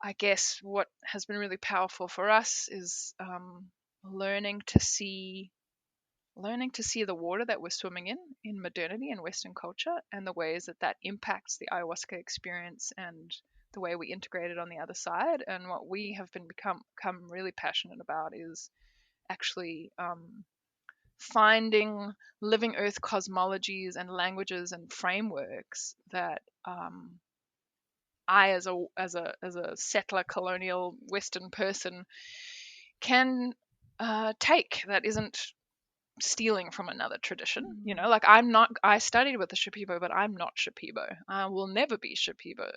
I guess what has been really powerful for us is learning to see the water that we're swimming in modernity and Western culture, and the ways that that impacts the ayahuasca experience and the way we integrate it on the other side. And what we have become really passionate about is actually finding living earth cosmologies and languages and frameworks that I, as a settler colonial Western person, can take, that isn't stealing from another tradition. Like I studied with the Shipibo, but I'm not Shipibo. I will never be Shipibo.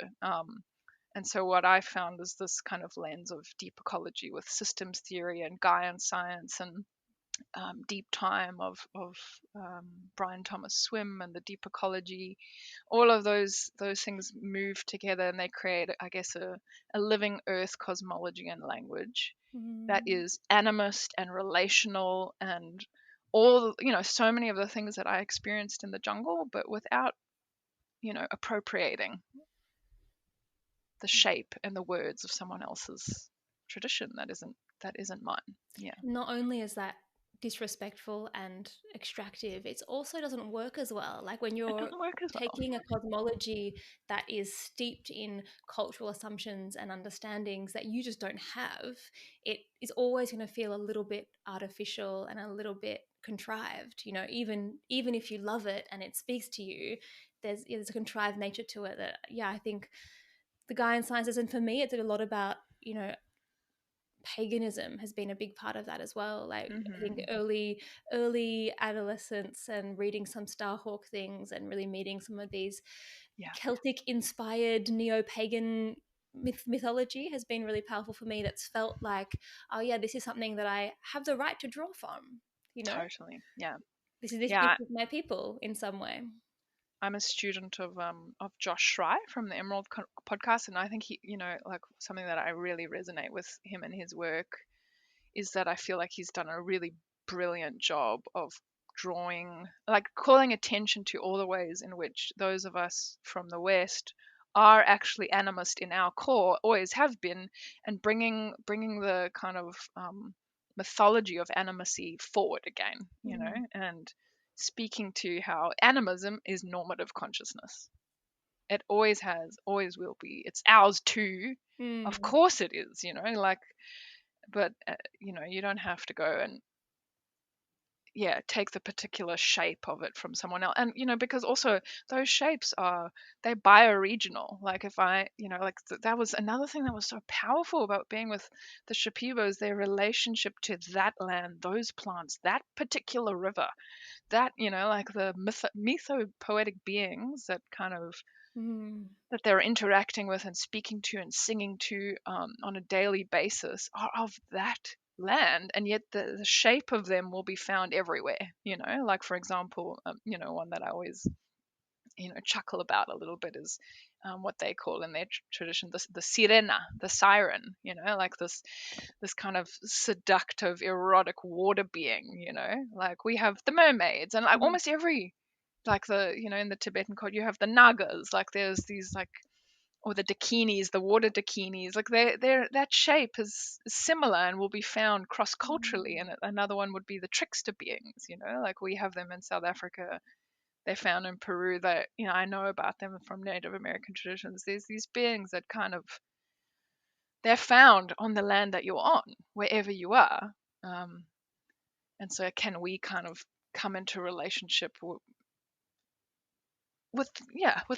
And so what I found is this kind of lens of deep ecology with systems theory and Gaian science, and deep time of Brian Thomas Swim and the deep ecology. All of those things move together, and they create, I guess, a living earth cosmology and language that is animist and relational, and all, so many of the things that I experienced in the jungle, but without, appropriating the shape and the words of someone else's tradition that isn't mine. Yeah. Not only is that disrespectful and extractive, it also doesn't work as well. Like when It you're doesn't work as well. taking a cosmology that is steeped in cultural assumptions and understandings that you just don't have, it is always going to feel a little bit artificial and a little bit contrived. Even if you love it and it speaks to you, there's a contrived nature to it that, I think the Gaian sciences, and for me it's a lot about, paganism has been a big part of that as well. Like I think early adolescence and reading some Starhawk things and really meeting some of these Celtic inspired neo-pagan mythology has been really powerful for me. That's felt like, oh yeah, this is something that I have the right to draw from. Totally. Yeah. This is my people in some way. I'm a student of Josh Schrei from the Emerald podcast, and I think he, like something that I really resonate with him and his work is that I feel like he's done a really brilliant job of calling attention to all the ways in which those of us from the West are actually animist in our core, always have been, and bringing the kind of mythology of animacy forward again, and speaking to how animism is normative consciousness. It always has, always will be. It's ours too. Of course it is, but you don't have to go and take the particular shape of it from someone else. And because also those shapes they're bioregional. Like if I that was another thing that was so powerful about being with the Shipibos, their relationship to that land, those plants, that particular river, that like the mythopoetic beings that kind of that they're interacting with and speaking to and singing to on a daily basis are of that land, and yet the shape of them will be found everywhere. Like for example, one that I always chuckle about a little bit is what they call in their tradition the sirena, the siren. Like this kind of seductive, erotic water being. Like we have the mermaids, and like almost every, like the in the Tibetan code you have the nagas. Like there's these like or the dakinis, the water dakinis, like they're that shape is similar and will be found cross culturally. And another one would be the trickster beings, like we have them in South Africa. They're found in Peru. That I know about them from Native American traditions. There's these beings that kind of they're found on the land that you're on, wherever you are. Um, and so, can we kind of come into relationship with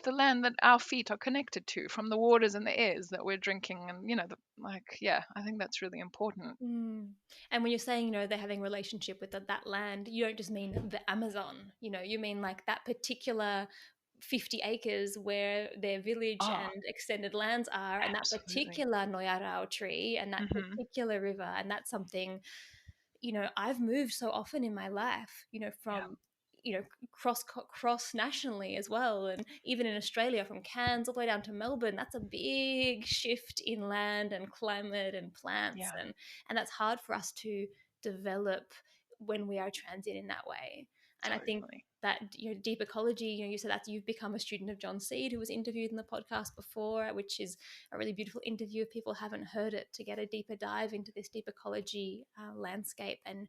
the land that our feet are connected to, from the waters and the airs that we're drinking, and I think that's really important. And when you're saying, they're having relationship with that land, you don't just mean the Amazon, you mean like that particular 50 acres where their village Oh, and extended lands are, and that absolutely. particular Noyarao tree and that Hmm. particular river. And that's something, I've moved so often in my life, Yeah, from cross nationally as well, and even in Australia, from Cairns all the way down to Melbourne. That's a big shift in land and climate and plants, yeah, and that's hard for us to develop when we are transient in that way. And I think totally. that deep ecology, you said that you've become a student of John Seed, who was interviewed in the podcast before, which is a really beautiful interview if people haven't heard it, to get a deeper dive into this deep ecology landscape and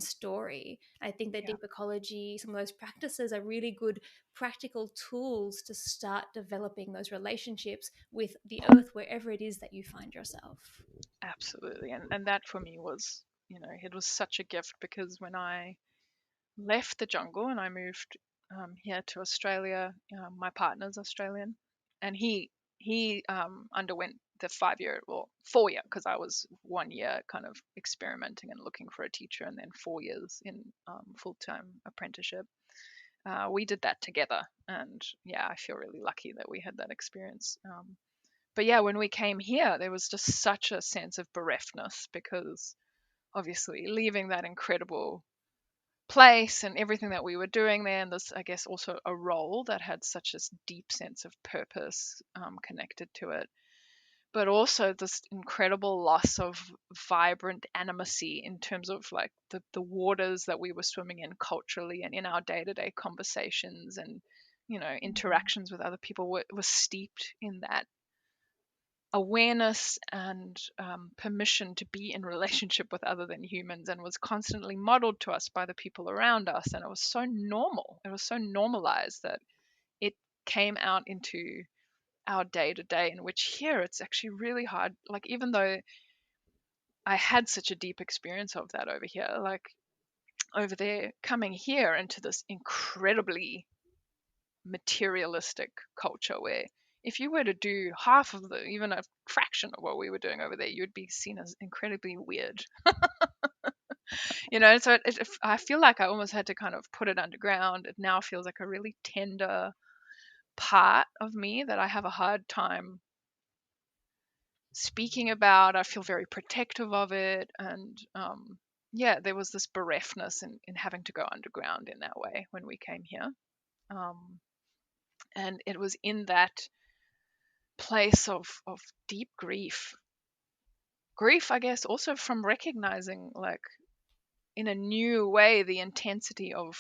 story. I think that Yeah, deep ecology, some of those practices are really good practical tools to start developing those relationships with the earth wherever it is that you find yourself. absolutely. And that for me was, it was such a gift, because when I left the jungle and I moved here to Australia. My partner's Australian, and he underwent the 5 year, well, 4 year, because I was 1 year kind of experimenting and looking for a teacher, and then 4 years in full time apprenticeship. We did that together, and yeah, I feel really lucky that we had that experience. But yeah, when we came here, there was just such a sense of bereftness, because obviously leaving that incredible place and everything that we were doing there, and this, I guess, also a role that had such a deep sense of purpose connected to it, but also this incredible loss of vibrant animacy in terms of like the waters that we were swimming in culturally and in our day-to-day conversations, and interactions with other people were steeped in that awareness and permission to be in relationship with other than humans, and was constantly modeled to us by the people around us. And it was so normal, it was so normalized that it came out into our day to day, in which here it's actually really hard. Like, even though I had such a deep experience of that over here, like over there, coming here into this incredibly materialistic culture where if you were to do half of the, even a fraction of what we were doing over there, you'd be seen as incredibly weird. So I feel like I almost had to kind of put it underground. It now feels like a really tender part of me that I have a hard time speaking about. I feel very protective of it. And yeah, there was this bereftness in having to go underground in that way when we came here. Um, and it was in that place of deep grief, I guess, also from recognizing, like, in a new way, the intensity of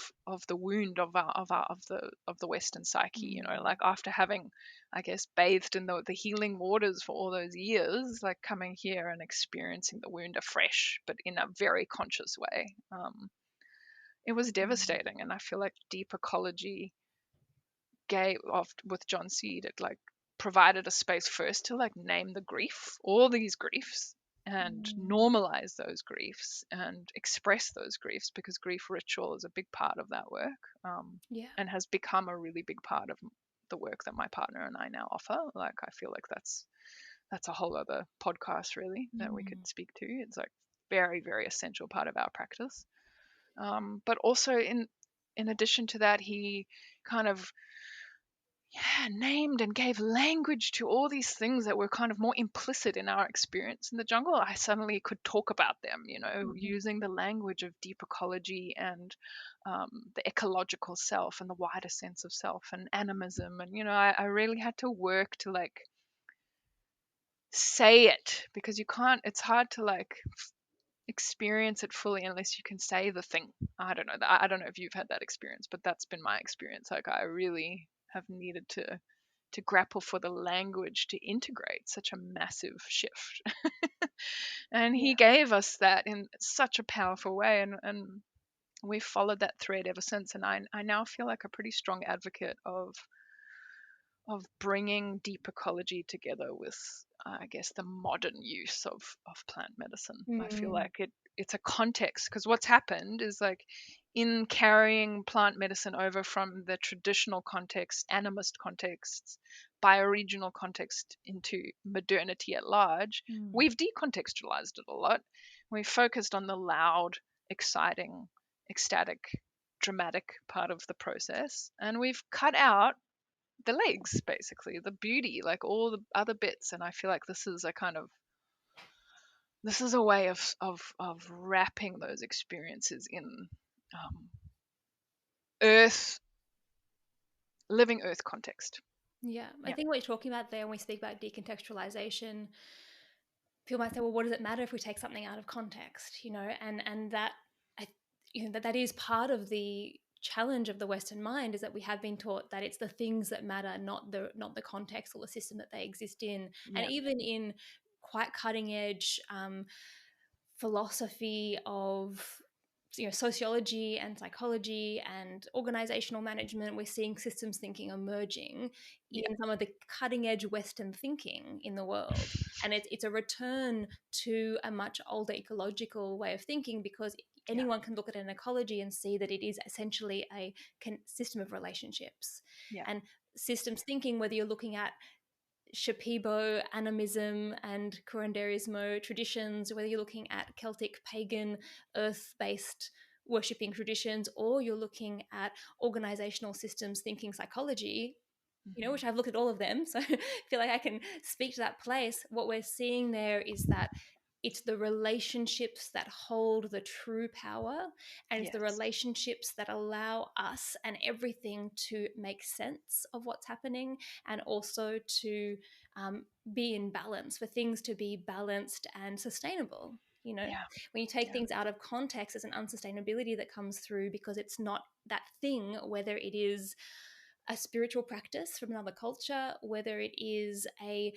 the wound of the Western psyche. Like, after having, I guess, bathed in the healing waters for all those years, like coming here and experiencing the wound afresh, but in a very conscious way. It was devastating, and I feel like deep ecology gave of with John Seed, it like provided a space first to like name the grief, all these griefs, and normalize those griefs and express those griefs, because grief ritual is a big part of that work, Yeah. and has become a really big part of the work that my partner and I now offer. Like, I feel like that's a whole other podcast, really, that we could speak to. It's like very, very essential part of our practice. But also, in addition to that, he kind of, yeah, named and gave language to all these things that were kind of more implicit in our experience in the jungle. I suddenly could talk about them, using the language of deep ecology and the ecological self and the wider sense of self and animism. And, I really had to work to like say it, because you can't, it's hard to like experience it fully unless you can say the thing. I don't know. I don't know if you've had that experience, but that's been my experience. Like, I really have needed to grapple for the language to integrate such a massive shift. And he Yeah. gave us that in such a powerful way, and we've followed that thread ever since. And I now feel like a pretty strong advocate of bringing deep ecology together with, I guess, the modern use of plant medicine. I feel Mm. like it's a context, because what's happened is, like, in carrying plant medicine over from the traditional context, animist contexts, bioregional context into modernity at large, Mm. we've decontextualized it a lot. We've focused on the loud, exciting, ecstatic, dramatic part of the process, and we've cut out the legs, basically the beauty, like all the other bits. And I feel like this is a way of wrapping those experiences in um, earth living earth context. Yeah, I Yeah. think what you're talking about there when we speak about decontextualization, people might say, well, what does it matter if we take something out of context, and that, I, that is part of the challenge of the Western mind, is that we have been taught that it's the things that matter, not the context or the system that they exist in. And Yeah. even in quite cutting edge philosophy of sociology and psychology and organizational management, we're seeing systems thinking emerging Yeah. in some of the cutting edge Western thinking in the world. And it's a return to a much older ecological way of thinking, because Yeah. anyone can look at an ecology and see that it is essentially a system of relationships. Yeah. And systems thinking, whether you're looking at Shipibo, Animism, and Curanderismo traditions, whether you're looking at Celtic pagan earth-based worshipping traditions, or you're looking at organizational systems thinking psychology, Mm-hmm. which I've looked at all of them, so I feel like I can speak to that place. What we're seeing there is that it's the relationships that hold the true power, and it's the Yes. relationships that allow us and everything to make sense of what's happening, and also to be in balance, for things to be balanced and sustainable. Yeah. When you take Yeah. things out of context, there's an unsustainability that comes through, because it's not that thing, whether it is a spiritual practice from another culture, whether it is a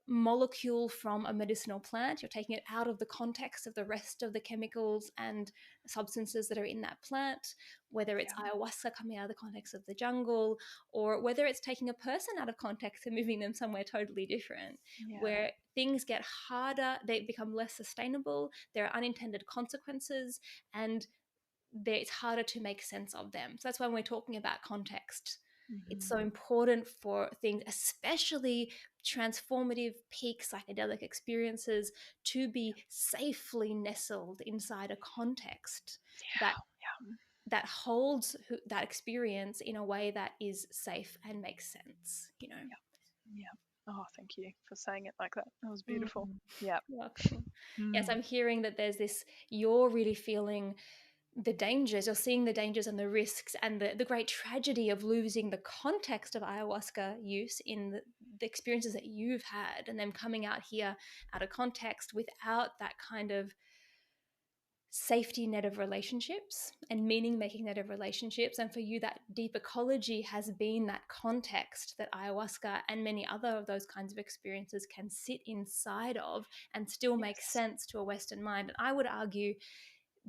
molecule from a medicinal plant, you're taking it out of the context of the rest of the chemicals and substances that are in that plant, whether it's Yeah. ayahuasca coming out of the context of the jungle, or whether it's taking a person out of context and moving them somewhere totally different, Yeah. where things get harder, they become less sustainable, there are unintended consequences, and it's harder to make sense of them. So that's why when we're talking about context, it's Mm-hmm. so important for things, especially transformative peak psychedelic experiences, to be safely nestled inside a context that Yeah. holds that experience in a way that is safe and makes sense. Yeah. Yeah. Oh, thank you for saying it like that. That was Mm. beautiful. Yeah. You're welcome. Yes, Mm. I'm hearing that there's this, you're really feeling the dangers, you're seeing the dangers and the risks and the great tragedy of losing the context of ayahuasca use in the experiences that you've had, and them coming out here out of context without that kind of safety net of relationships and meaning making net of relationships. And for you, that deep ecology has been that context that ayahuasca and many other of those kinds of experiences can sit inside of and still make Yes. sense to a Western mind. And I would argue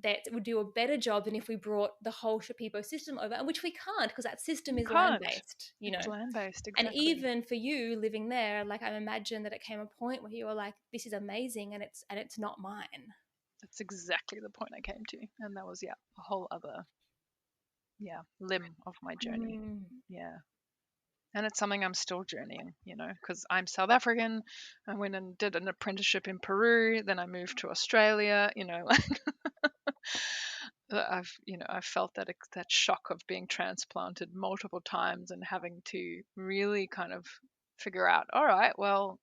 that would do a better job than if we brought the whole Shipibo system over, which we can't, because that system You is can't. land-based. It's land-based, And exactly. even for you living there, like, I imagine that it came a point where you were like, this is amazing, and it's not mine. That's exactly the point I came to. And that was, yeah, a whole other, yeah, limb of my journey. Mm. Yeah. And it's something I'm still journeying, because I'm South African. I went and did an apprenticeship in Peru, then I moved to Australia. Like, I've felt that shock of being transplanted multiple times and having to really kind of figure out, all right, well,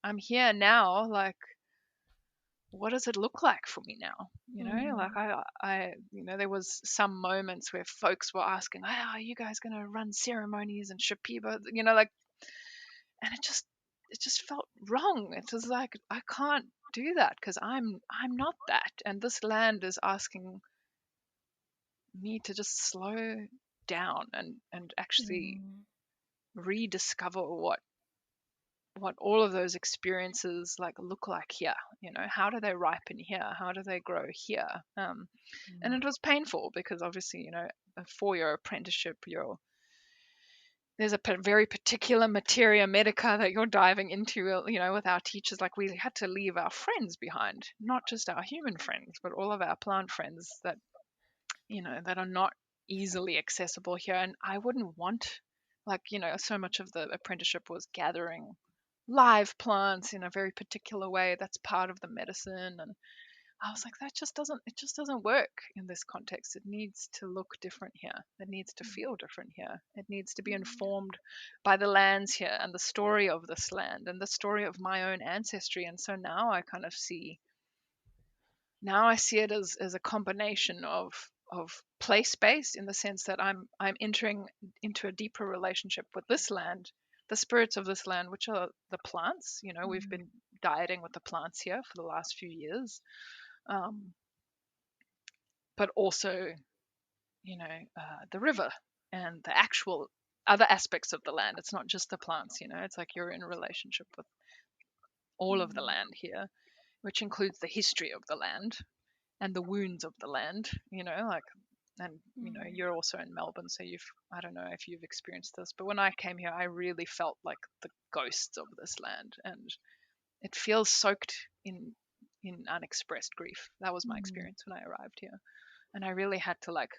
I'm here now, like, what does it look like for me now? Like, Mm. there was some moments where folks were asking, oh, are you guys going to run ceremonies and Shipibo, like, and it just felt wrong. It was like, I can't do that, because I'm not that, and this land is asking me to just slow down and actually Mm. rediscover what all of those experiences like look like here. How do they ripen here? How do they grow here? And it was painful because obviously, a 4-year apprenticeship, there's a very particular materia medica that you're diving into, with our teachers. Like, we had to leave our friends behind, not just our human friends, but all of our plant friends that are not easily accessible here. And I wouldn't want, like, so much of the apprenticeship was gathering live plants in a very particular way that's part of the medicine. And I was like, it just doesn't work in this context. It needs to look different here. It needs to feel different here. It needs to be informed by the lands here and the story of this land and the story of my own ancestry. And so now I kind of see it as a combination of place based, in the sense that I'm entering into a deeper relationship with this land, the spirits of this land, which are the plants. We've been dieting with the plants here for the last few years. But also, the river and the actual other aspects of the land. It's not just the plants. It's like you're in a relationship with all of the land here, which includes the history of the land and the wounds of the land. And you're also in Melbourne, so I don't know if you've experienced this, but when I came here, I really felt like the ghosts of this land, and it feels soaked in unexpressed grief. That was my experience when I arrived here. And I really had to like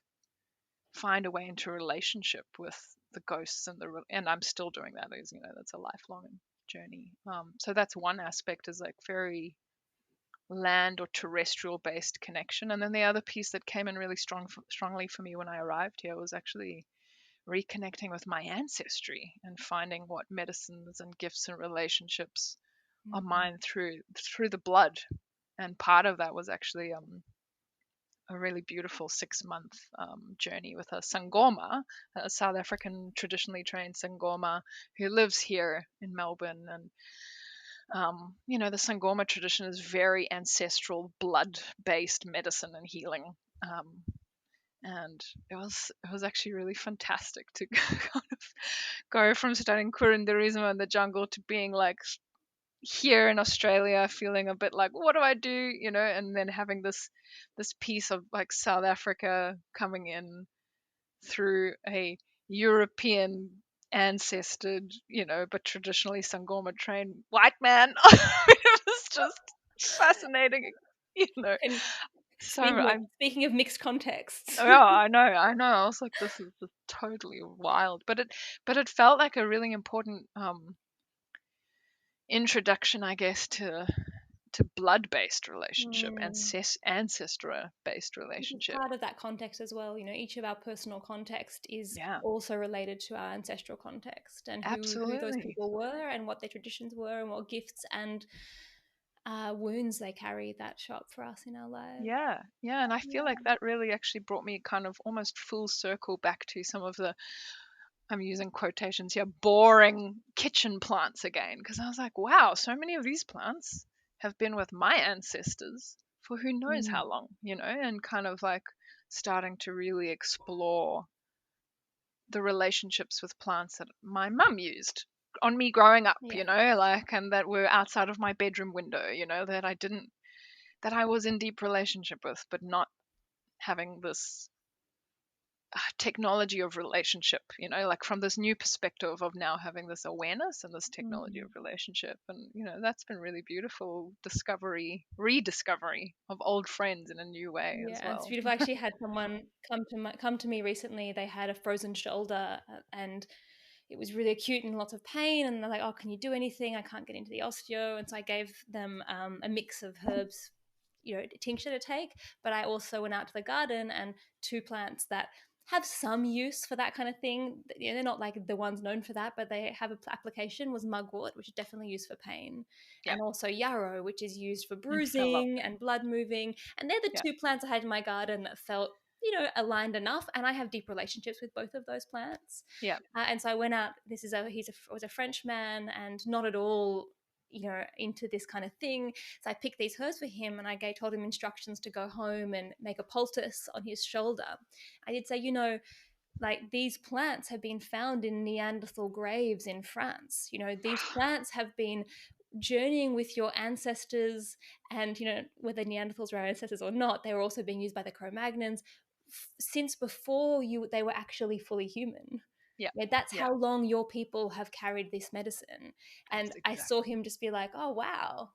find a way into a relationship with the ghosts and I'm still doing that. That's a lifelong journey. So that's one aspect, is like very land or terrestrial based connection. And then the other piece that came in really strongly for me when I arrived here was actually reconnecting with my ancestry and finding what medicines and gifts and relationships are mine through the blood. And part of that was actually a really beautiful 6-month journey with a Sangoma, a South African traditionally trained Sangoma who lives here in Melbourne. And the Sangoma tradition is very ancestral, blood-based medicine and healing. And it was actually really fantastic to kind of go from studying Kurandarism in the jungle to being like here in Australia, feeling a bit like, what do I do? And then having this piece of like South Africa coming in through a European ancestored, but traditionally Sangoma trained white man. It was just fascinating, And So I'm speaking of mixed contexts. yeah, I know. I was like, this is just totally wild, but it felt like a really important introduction, I guess, to blood-based relationship and ancestor-based relationship. Part of that context as well, each of our personal context is Yeah, also related to our ancestral context, and who those absolutely. people were and what their traditions were and what gifts and wounds they carry that show up for us in our lives. Yeah, and I feel like that really actually brought me kind of almost full circle back to some of the, I'm using quotations here, boring kitchen plants again, because I was like, wow, so many of these plants have been with my ancestors for who knows how long, and kind of like starting to really explore the relationships with plants that my mum used on me growing up, and that were outside of my bedroom window, that I was in deep relationship with, but not having this technology of relationship, like from this new perspective of now having this awareness and this technology of relationship. And, that's been really beautiful rediscovery of old friends in a new way as well. It's beautiful. I actually had someone come to me recently. They had a frozen shoulder and it was really acute and lots of pain, and they're like, oh, can you do anything? I can't get into the osteo. And so I gave them a mix of herbs, tincture to take, but I also went out to the garden and 2 plants that have some use for that kind of thing. They're not like the ones known for that, but they have an application, was mugwort, which is definitely used for pain, Yeah, and also yarrow, which is used for I love bruising and blood moving. And they're the yeah 2 plants I had in my garden that felt aligned enough, and I have deep relationships with both of those plants. yeah And so I went out. Was a French man and not at all into this kind of thing. So I picked these herbs for him, and I told him instructions to go home and make a poultice on his shoulder. I did say, Like, these plants have been found in Neanderthal graves in France. You know, these plants have been journeying with your ancestors, and, you know, whether Neanderthals were our ancestors or not, they were also being used by the Cro-Magnons since before they were actually fully human. Yeah. Yeah, that's Yeah. how long your people have carried this medicine. And That's I saw exactly. him just be like, oh, wow.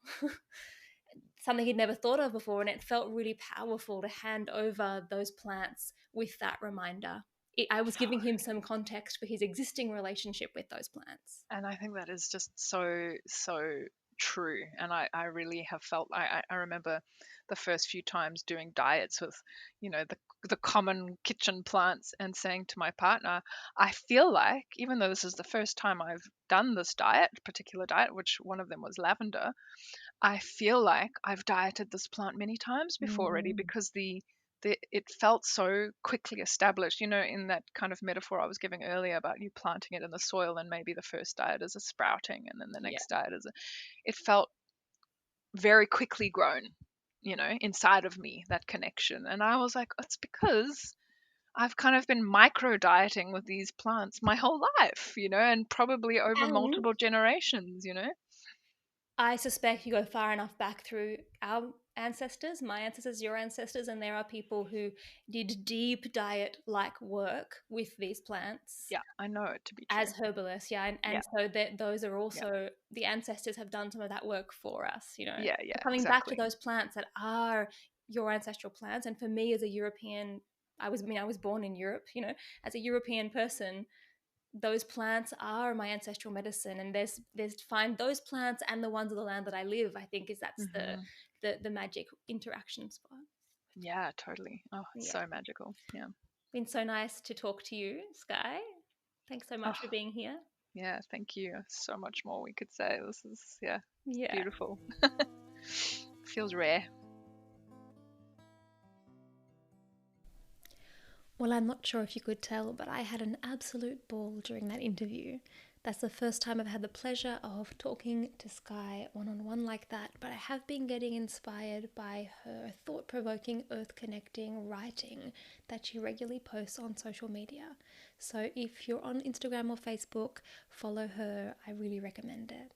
Something he'd never thought of before, and it felt really powerful to hand over those plants with that reminder. I was giving him some context for his existing relationship with those plants. And I think that is just so, so true. And I really have felt, I remember the first few times doing diets with, the common kitchen plants, and saying to my partner, I feel like, even though this is the first time I've done this diet, particular diet, which one of them was lavender, I feel like I've dieted this plant many times before already, Mm. because it felt so quickly established, in that kind of metaphor I was giving earlier about you planting it in the soil, and maybe the first diet is a sprouting, and then the Yeah. next diet it felt very quickly grown, inside of me, that connection. And I was like, it's because I've kind of been micro dieting with these plants my whole life, and probably over And multiple generations. I suspect you go far enough back through our ancestors, my ancestors, your ancestors, and there are people who did deep diet like work with these plants Yeah, I know it to be true. as herbalists. Yeah. Yeah, And so those are yeah, also, the ancestors have done some of that work for us, you know. yeah, yeah, But coming back to exactly. those plants that are your ancestral plants, and for me as a European, I was born in Europe, you know, as a European person, those plants are my ancestral medicine. And there's find those plants and the ones of the land that I live, I think, is that's Hmm. the magic interaction spot. Yeah, totally. Oh, it's Yeah. so magical. Yeah. Been so nice to talk to you, Skye. Thanks so much Oh, for being here. yeah. Thank you. So much more we could say. This is, yeah, it's Yeah. beautiful. Feels rare. Well, I'm not sure if you could tell, but I had an absolute ball during that interview. That's the first time I've had the pleasure of talking to Skye one-on-one like that, but I have been getting inspired by her thought-provoking, earth-connecting writing that she regularly posts on social media. So if you're on Instagram or Facebook, follow her. I really recommend it.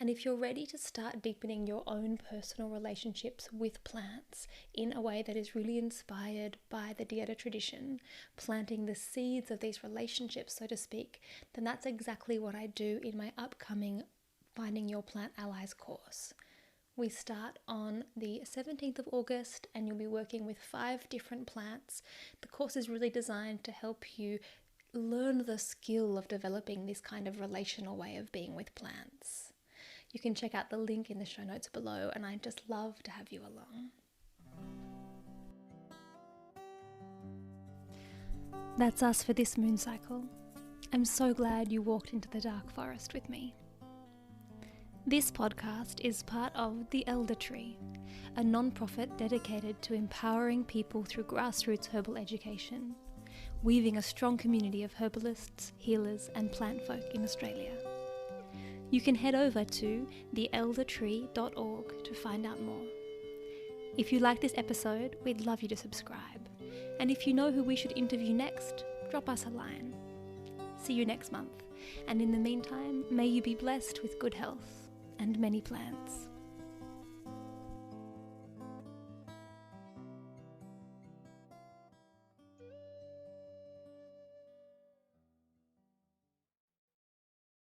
And if you're ready to start deepening your own personal relationships with plants in a way that is really inspired by the Dieta tradition, planting the seeds of these relationships, so to speak, then that's exactly what I do in my upcoming Finding Your Plant Allies course. We start on the 17th of August, and you'll be working with 5 different plants. The course is really designed to help you learn the skill of developing this kind of relational way of being with plants. You can check out the link in the show notes below, and I'd just love to have you along. That's us for this moon cycle. I'm so glad you walked into the dark forest with me. This podcast is part of The Elder Tree, a non-profit dedicated to empowering people through grassroots herbal education, weaving a strong community of herbalists, healers, and plant folk in Australia. You can head over to theeldertree.org to find out more. If you like this episode, we'd love you to subscribe. And if you know who we should interview next, drop us a line. See you next month. And in the meantime, may you be blessed with good health and many plants.